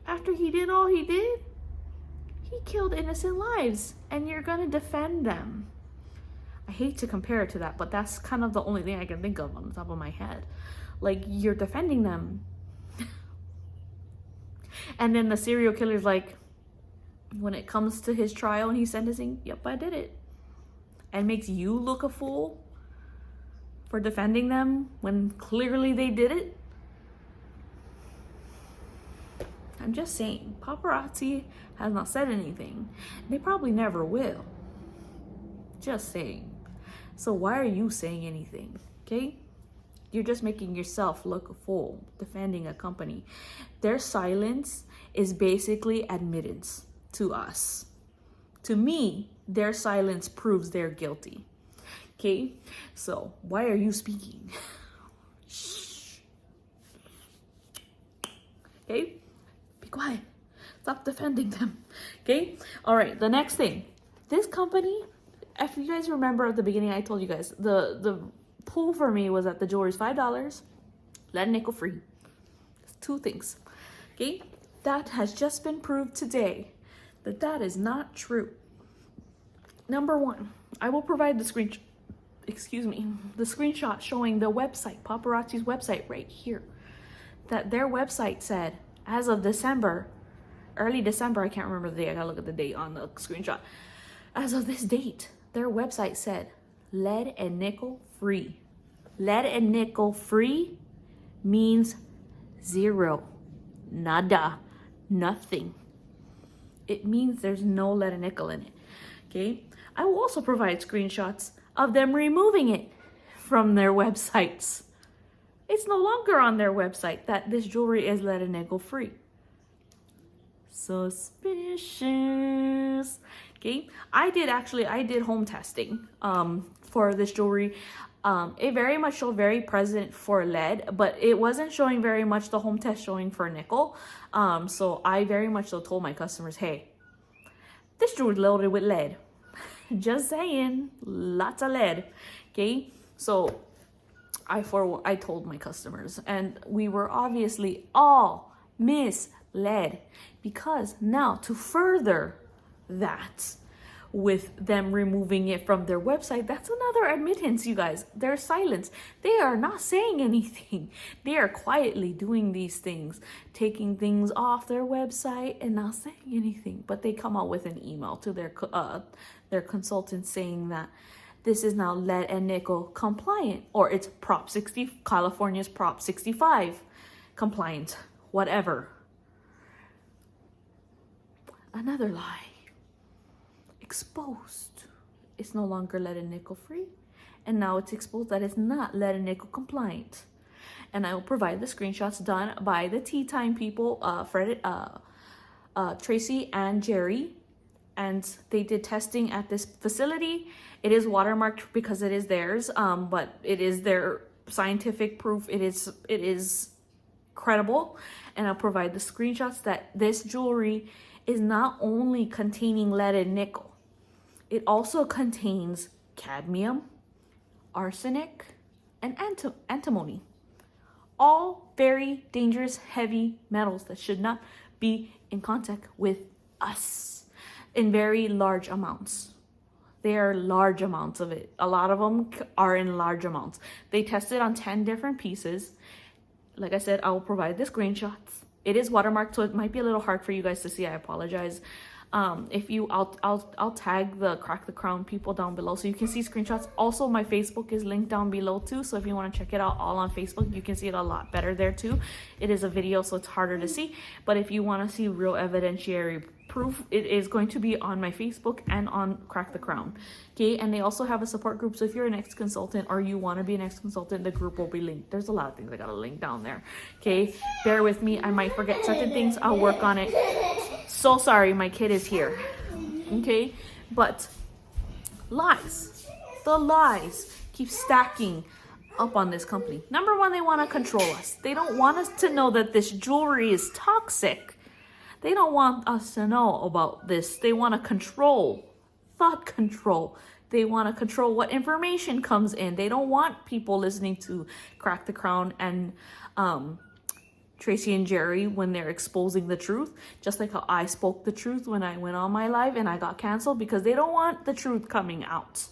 after he did all he did. He killed innocent lives and you're gonna defend them. I hate to compare it to that, but that's kind of the only thing I can think of on the top of my head. Like, you're defending them. And then the serial killer's like, when it comes to his trial and he's sentencing, yep, I did it. And makes you look a fool for defending them when clearly they did it. I'm just saying, paparazzi has not said anything. They probably never will. Just saying. So why are you saying anything? Okay? You're just making yourself look a fool defending a company. Their silence is basically admittance to us. To me, their silence proves they're guilty. Okay, so why are you speaking? Shh. Okay, be quiet. Stop defending them. Okay, all right, the next thing. This company, if you guys remember at the beginning, I told you guys, the pull for me was that the jewelry is $5, lead and nickel free. It's 2 things. Okay, that has just been proved today that that is not true. Number 1, I will provide the screenshot showing the website, Paparazzi's website right here, that their website said as of December, early December, I can't remember the date, I gotta look at the date on the screenshot. As of this date, their website said lead and nickel free. Lead and nickel free means 0, nada, nothing. It means there's no lead and nickel in it. Okay, I will also provide screenshots of them removing it from their websites. It's no longer on their website that this jewelry is lead and nickel free. Suspicious. Okay, I did home testing for this jewelry. It very much showed very present for lead, but it wasn't showing very much the home test showing for nickel. So I very much so told my customers, hey, this jewelry is loaded with lead. Just saying, lots of lead. Okay, so I told my customers, and we were obviously all misled, because now to further that, with them removing it from their website, that's another admittance, you guys. Their silence. They are not saying anything. They are quietly doing these things, taking things off their website and not saying anything. But they come out with an email to their consultant saying that this is now lead and nickel compliant, or it's Prop 60, California's Prop 65 compliant, whatever. Another lie. Exposed. It's no longer lead and nickel free, and now it's exposed that it's not lead and nickel compliant. And I will provide the screenshots done by the Tea Time people, Tracy and Jerry, and they did testing at this facility. It is watermarked because it is theirs, but it is their scientific proof. It is credible, and I'll provide the screenshots that this jewelry is not only containing lead and nickel, it also contains cadmium, arsenic, and antimony. All very dangerous heavy metals that should not be in contact with us in very large amounts. There are large amounts of it. A lot of them are in large amounts. They tested on 10 different pieces. Like I said, I will provide the screenshots. It is watermarked, so it might be a little hard for you guys to see. I apologize. I'll tag the Crack the Crown people down below so you can see screenshots. Also, my Facebook is linked down below too, so if you want to check it out all on Facebook, you can see it a lot better there too. It is a video, so it's harder to see, but if you want to see real evidentiary proof, it is going to be on my Facebook and on Crack the Crown. Okay, and they also have a support group, so if you're an ex-consultant or you want to be an ex-consultant, the group will be linked. There's a lot of things I gotta link down there. Okay, bear with me, I might forget certain things. I'll work on it. So sorry, my kid is here. Okay, but lies, the lies keep stacking up on this company. Number 1, they want to control us. They don't want us to know that this jewelry is toxic. They don't want us to know about this. They want to control, thought control. They want to control what information comes in. They don't want people listening to Crack the Crown and Tracy and Jerry when they're exposing the truth. Just like how I spoke the truth when I went on my live and I got canceled, because they don't want the truth coming out.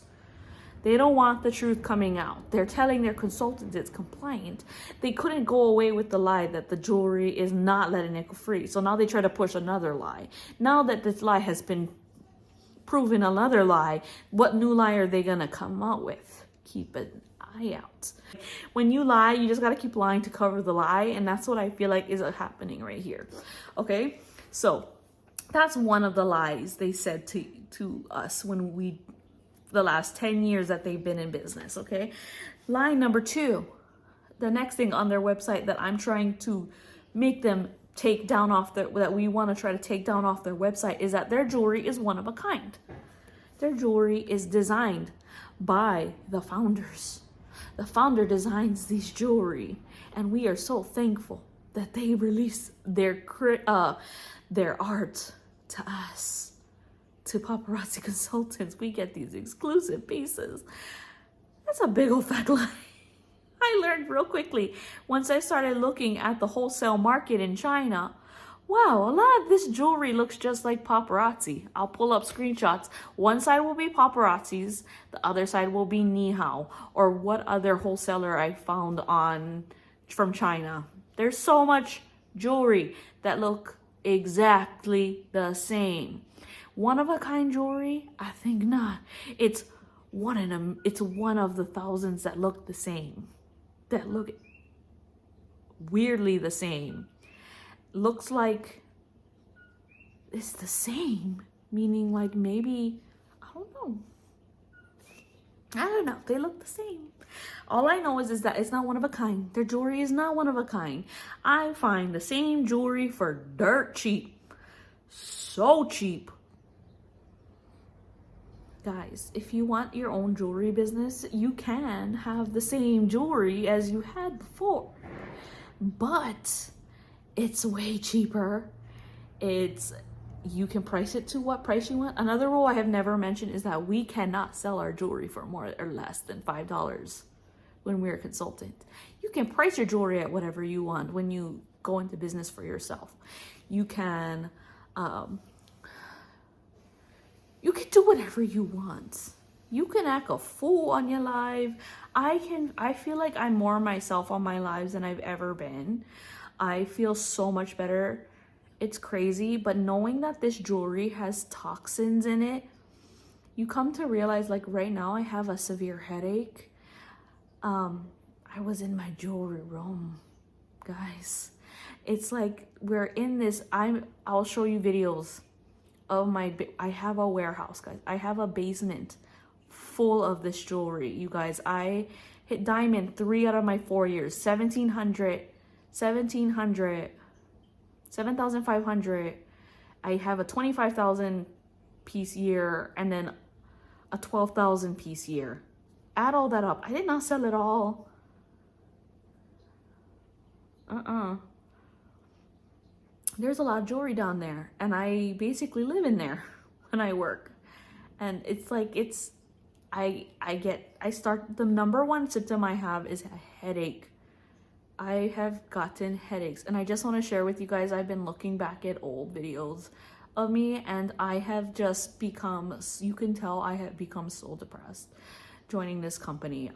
They don't want the truth coming out. They're telling their consultants it's compliant. They couldn't go away with the lie that the jewelry is not lead and nickel free. So now they try to push another lie. Now that this lie has been proven another lie, what new lie are they gonna come out with? Keep an eye out. When you lie, you just gotta keep lying to cover the lie, and that's what I feel like is happening right here. Okay, so that's one of the lies they said to us when we, the last 10 years that they've been in business. Okay, lie number 2, the next thing on their website that I'm trying to make them take down off their, that we want to try to take down off their website is that their jewelry is one of a kind. Their jewelry is designed by the founders. The founder designs these jewelry, and we are so thankful that they release their art to us, to paparazzi consultants. We get these exclusive pieces. That's a big old fat lie. I learned real quickly once I started looking at the wholesale market in China. Wow, a lot of this jewelry looks just like paparazzi. I'll pull up screenshots. One side will be paparazzi's, the other side will be Nihao, or what other wholesaler I found from China. There's so much jewelry that look exactly the same. One of a kind jewelry? I think not. It's one of the thousands that look the same. That look weirdly the same. Looks like it's the same, meaning like maybe, I don't know, they look the same. All I know is that it's not one of a kind. Their jewelry is not one of a kind. I find the same jewelry for dirt cheap, so cheap. Guys, if you want your own jewelry business, you can have the same jewelry as you had before, but it's way cheaper. You can price it to what price you want. Another rule I have never mentioned is that we cannot sell our jewelry for more or less than $5 when we're a consultant. You can price your jewelry at whatever you want when you go into business for yourself. You can do whatever you want. You can act a fool on your live. I feel like I'm more myself on my lives than I've ever been. I feel so much better. It's crazy, but knowing that this jewelry has toxins in it, you come to realize, like right now I have a severe headache. I was in my jewelry room, guys. It's like we're in this, I'll show you videos of I have a warehouse, guys. I have a basement full of this jewelry, you guys. I hit diamond 3 out of my 4 years, 7,500. I have a 25,000 piece year and then a 12,000 piece year. Add all that up. I did not sell it all. There's a lot of jewelry down there, and I basically live in there when I work. And it's like, the number one symptom I have is a headache. I have gotten headaches, and I just want to share with you guys, I've been looking back at old videos of me, and I have just become, you can tell I have become so depressed joining this company.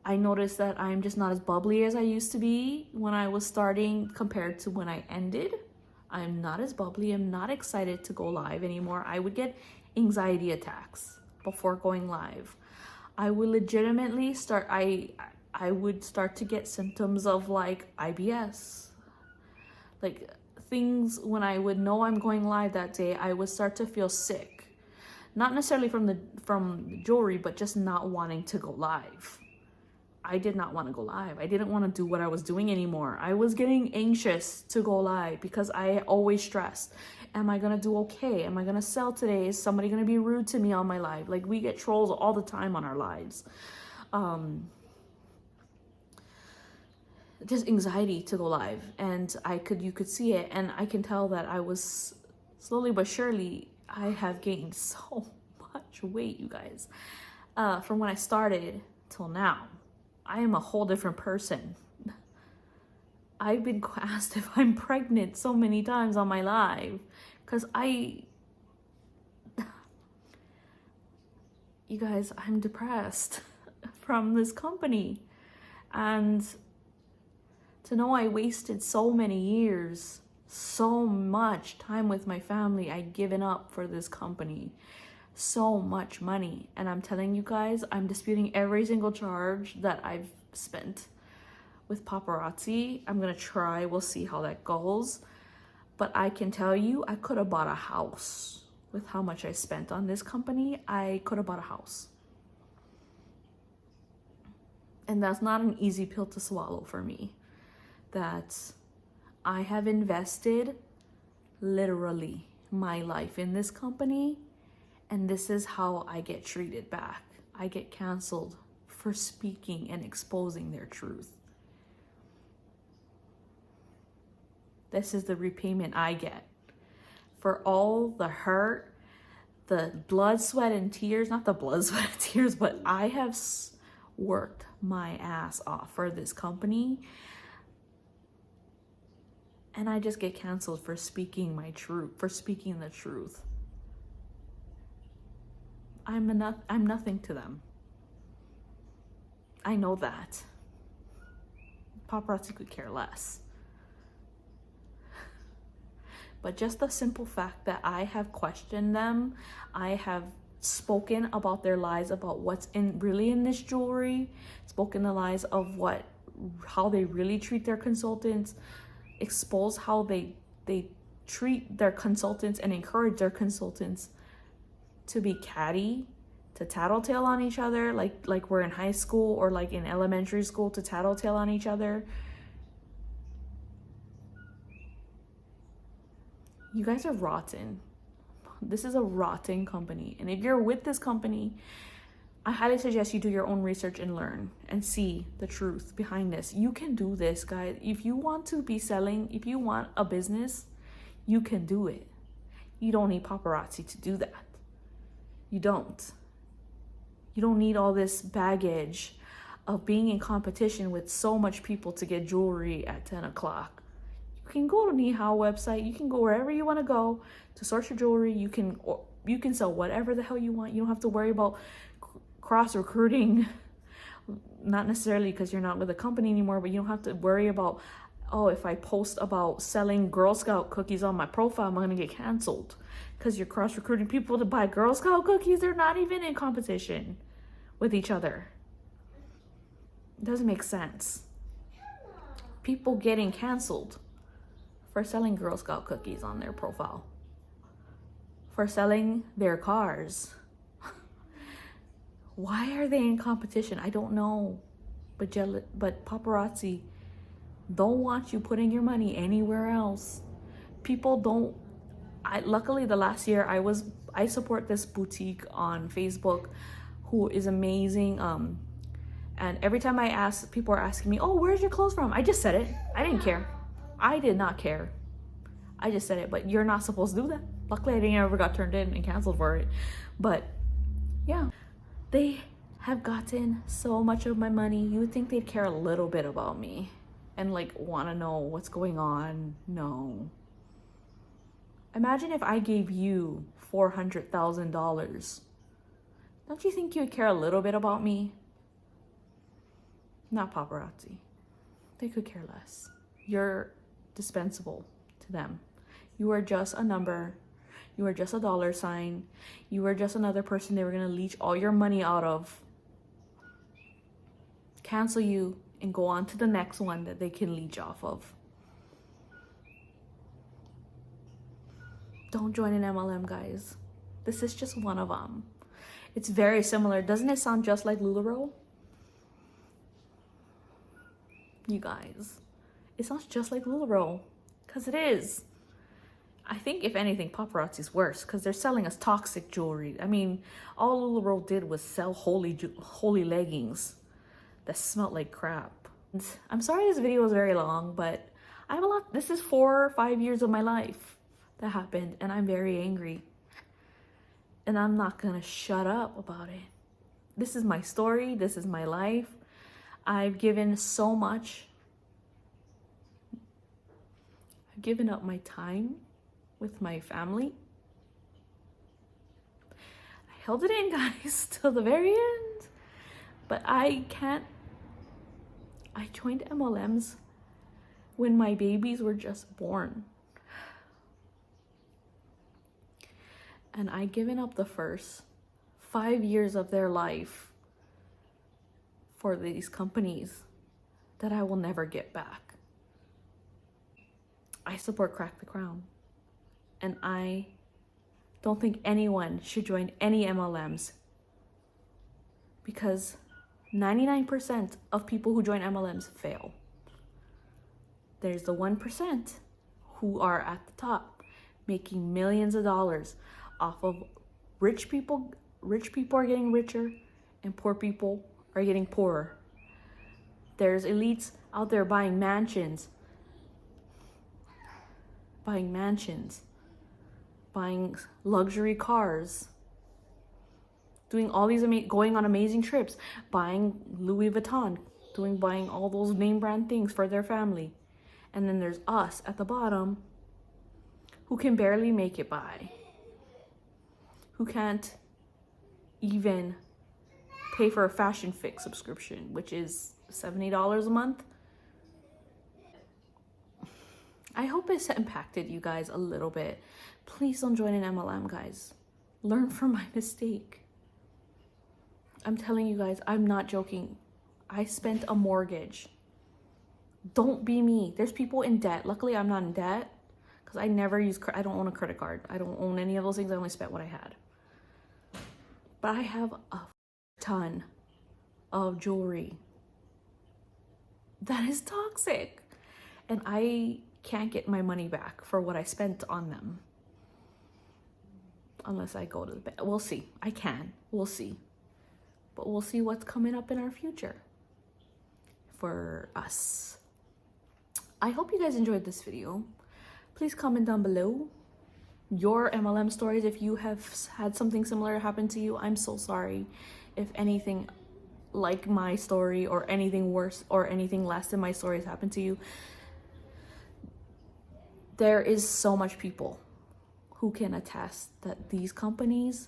I noticed that I'm just not as bubbly as I used to be when I was starting compared to when I ended. I'm not as bubbly. I'm not excited to go live anymore. I would get anxiety attacks before going live. I would legitimately start, I would start to get symptoms of like IBS. Like things when I would know I'm going live that day, I would start to feel sick. Not necessarily from the jewelry, but just not wanting to go live. I did not want to go live. I didn't want to do what I was doing anymore. I was getting anxious to go live because I always stressed. Am I going to do okay? Am I going to sell today? Is somebody going to be rude to me on my live? Like we get trolls all the time on our lives. Just anxiety to go live. And you could see it. And I can tell that I was slowly but surely, I have gained so much weight, you guys. From when I started till now. I am a whole different person. I've been asked if I'm pregnant so many times on my live because you guys, I'm depressed from this company. And to know I wasted so many years, so much time with my family, I'd given up for this company. So much money, and I'm telling you guys, I'm disputing every single charge that I've spent with paparazzi. I'm gonna try, we'll see how that goes, but I can tell you I could have bought a house with how much I spent on this company. I could have bought a house, and that's not an easy pill to swallow for me. that I have invested literally my life in this company, and this is how I get treated back. I get canceled for speaking and exposing their truth. This is the repayment I get for all the hurt, the blood, sweat, and tears. Not the blood, sweat, and tears, but I have worked my ass off for this company. And I just get canceled for speaking my truth, for speaking the truth. I'm nothing to them. I know that. Paparazzi could care less. But just the simple fact that I have questioned them, I have spoken about their lies, about what's really in this jewelry, spoken the lies of how they really treat their consultants, expose how they treat their consultants and encourage their consultants to be catty, to tattletale on each other, like we're in high school or like in elementary school, to tattletale on each other. You guys are rotten. This is a rotten company. And if you're with this company, I highly suggest you do your own research and learn and see the truth behind this. You can do this, guys. If you want to be selling, if you want a business, you can do it. You don't need paparazzi to do that. You don't. You don't need all this baggage of being in competition with so much people to get jewelry at 10 o'clock. You can go to Nihao website. You can go wherever you want to go to source your jewelry. You can sell whatever the hell you want. You don't have to worry about cross recruiting, not necessarily because you're not with the company anymore, but you don't have to worry about, oh, if I post about selling Girl Scout cookies on my profile, I'm gonna get canceled because you're cross recruiting people to buy Girl Scout cookies. They're not even in competition with each other. It doesn't make sense. People getting canceled for selling Girl Scout cookies on their profile, for selling their cars. Why are they in competition? I don't know. But paparazzi don't want you putting your money anywhere else. People don't. Luckily, the last year I support this boutique on Facebook who is amazing. And every time I ask, people are asking me, oh, where's your clothes from? I just said it. I didn't care. I did not care. I just said it, but you're not supposed to do that. Luckily, I didn't ever got turned in and canceled for it. But yeah. They have gotten so much of my money. You would think they'd care a little bit about me and like want to know what's going on. No. Imagine if I gave you $400,000. Don't you think you would care a little bit about me? Not paparazzi. They could care less. You're dispensable to them. You are just a number. You are just a dollar sign. You are just another person they were going to leech all your money out of, cancel you, and go on to the next one that they can leech off of. Don't join an MLM, guys. This is just one of them. It's very similar. Doesn't it sound just like LuLaRoe? You guys, it sounds just like LuLaRoe, because it is. I think, if anything, paparazzi's worse because they're selling us toxic jewelry. I mean, all LuLaRoe did was sell holy leggings that smelled like crap. And I'm sorry this video was very long, but I have a lot. This is 4 or 5 years of my life that happened, and I'm very angry. And I'm not gonna shut up about it. This is my story. This is my life. I've given so much. I've given up my time with my family. I held it in, guys, till the very end. But I joined MLMs when my babies were just born. And I given up the first 5 years of their life for these companies that I will never get back. I support CrackTheCrown. And I don't think anyone should join any MLMs because 99% of people who join MLMs fail. There's the 1% who are at the top, making millions of dollars off of rich people. Rich people are getting richer and poor people are getting poorer. There's elites out there buying mansions, buying luxury cars, doing all these going on amazing trips, buying Louis Vuitton, buying all those name brand things for their family. And then there's us at the bottom who can barely make it by, who can't even pay for a Fashion Fix subscription, which is $70 a month. I hope it's impacted you guys a little bit. Please don't join an MLM, guys. Learn from my mistake. I'm telling you guys, I'm not joking. I spent a mortgage. Don't be me. There's people in debt. Luckily, I'm not in debt because I never use, I don't own a credit card. I don't own any of those things. I only spent what I had. But I have a ton of jewelry that is toxic. And I can't get my money back for what I spent on them. Unless I go to the bank. We'll see. I can. We'll see. But we'll see what's coming up in our future for us. I hope you guys enjoyed this video. Please comment down below your MLM stories. If you have had something similar happen to you, I'm so sorry. If anything like my story or anything worse or anything less than my story has happened to you, there is so much people who can attest that these companies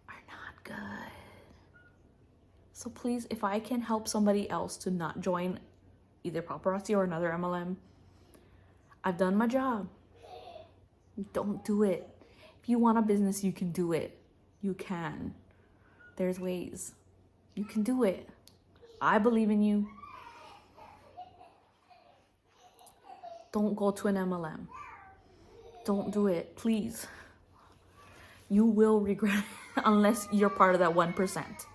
are not good. So please, if I can help somebody else to not join either Paparazzi or another MLM, I've done my job. Don't do it. If you want a business, you can do it. You can. There's ways. You can do it. I believe in you. Don't go to an MLM. Don't do it, please. You will regret it unless you're part of that 1%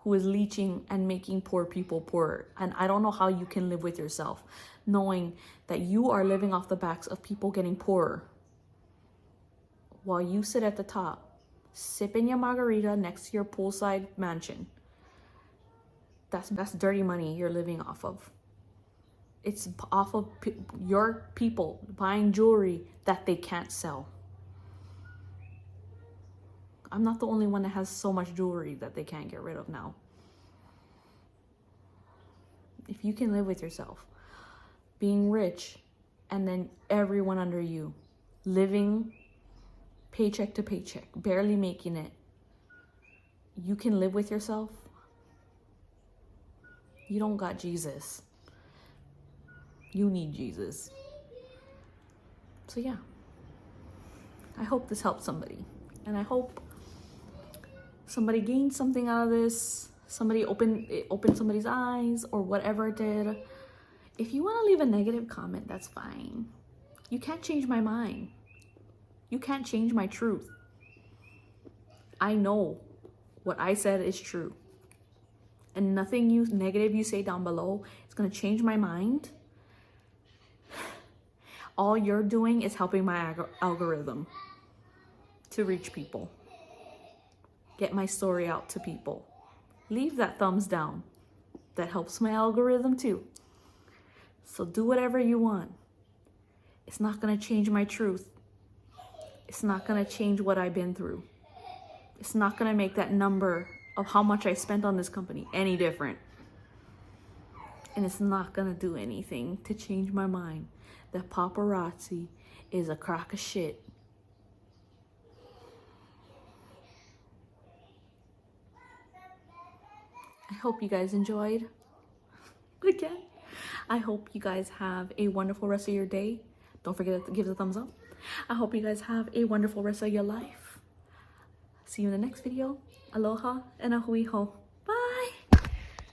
who is leeching and making poor people poorer. And I don't know how you can live with yourself knowing that you are living off the backs of people getting poorer while you sit at the top, sipping your margarita next to your poolside mansion. That's dirty money you're living off of. It's off of your people buying jewelry that they can't sell. I'm not the only one that has so much jewelry that they can't get rid of now. If you can live with yourself, being rich, and then everyone under you, living paycheck to paycheck, barely making it, you can live with yourself, you don't got Jesus. You need Jesus. So yeah, I hope this helped somebody. And I hope somebody gained something out of this. Somebody opened somebody's eyes or whatever it did. If you want to leave a negative comment, that's fine. You can't change my mind. You can't change my truth. I know what I said is true. And nothing negative you say down below is going to change my mind. All you're doing is helping my algorithm to reach people. Get my story out to people. Leave that thumbs down. That helps my algorithm too. So do whatever you want. It's not going to change my truth. It's not going to change what I've been through. It's not going to make that number of how much I spent on this company any different. And it's not going to do anything to change my mind that Paparazzi is a crock of shit. I hope you guys enjoyed. Again, I hope you guys have a wonderful rest of your day. Don't forget to give it a thumbs up. I hope you guys have a wonderful rest of your life. See you in the next video. Aloha and ahui ho.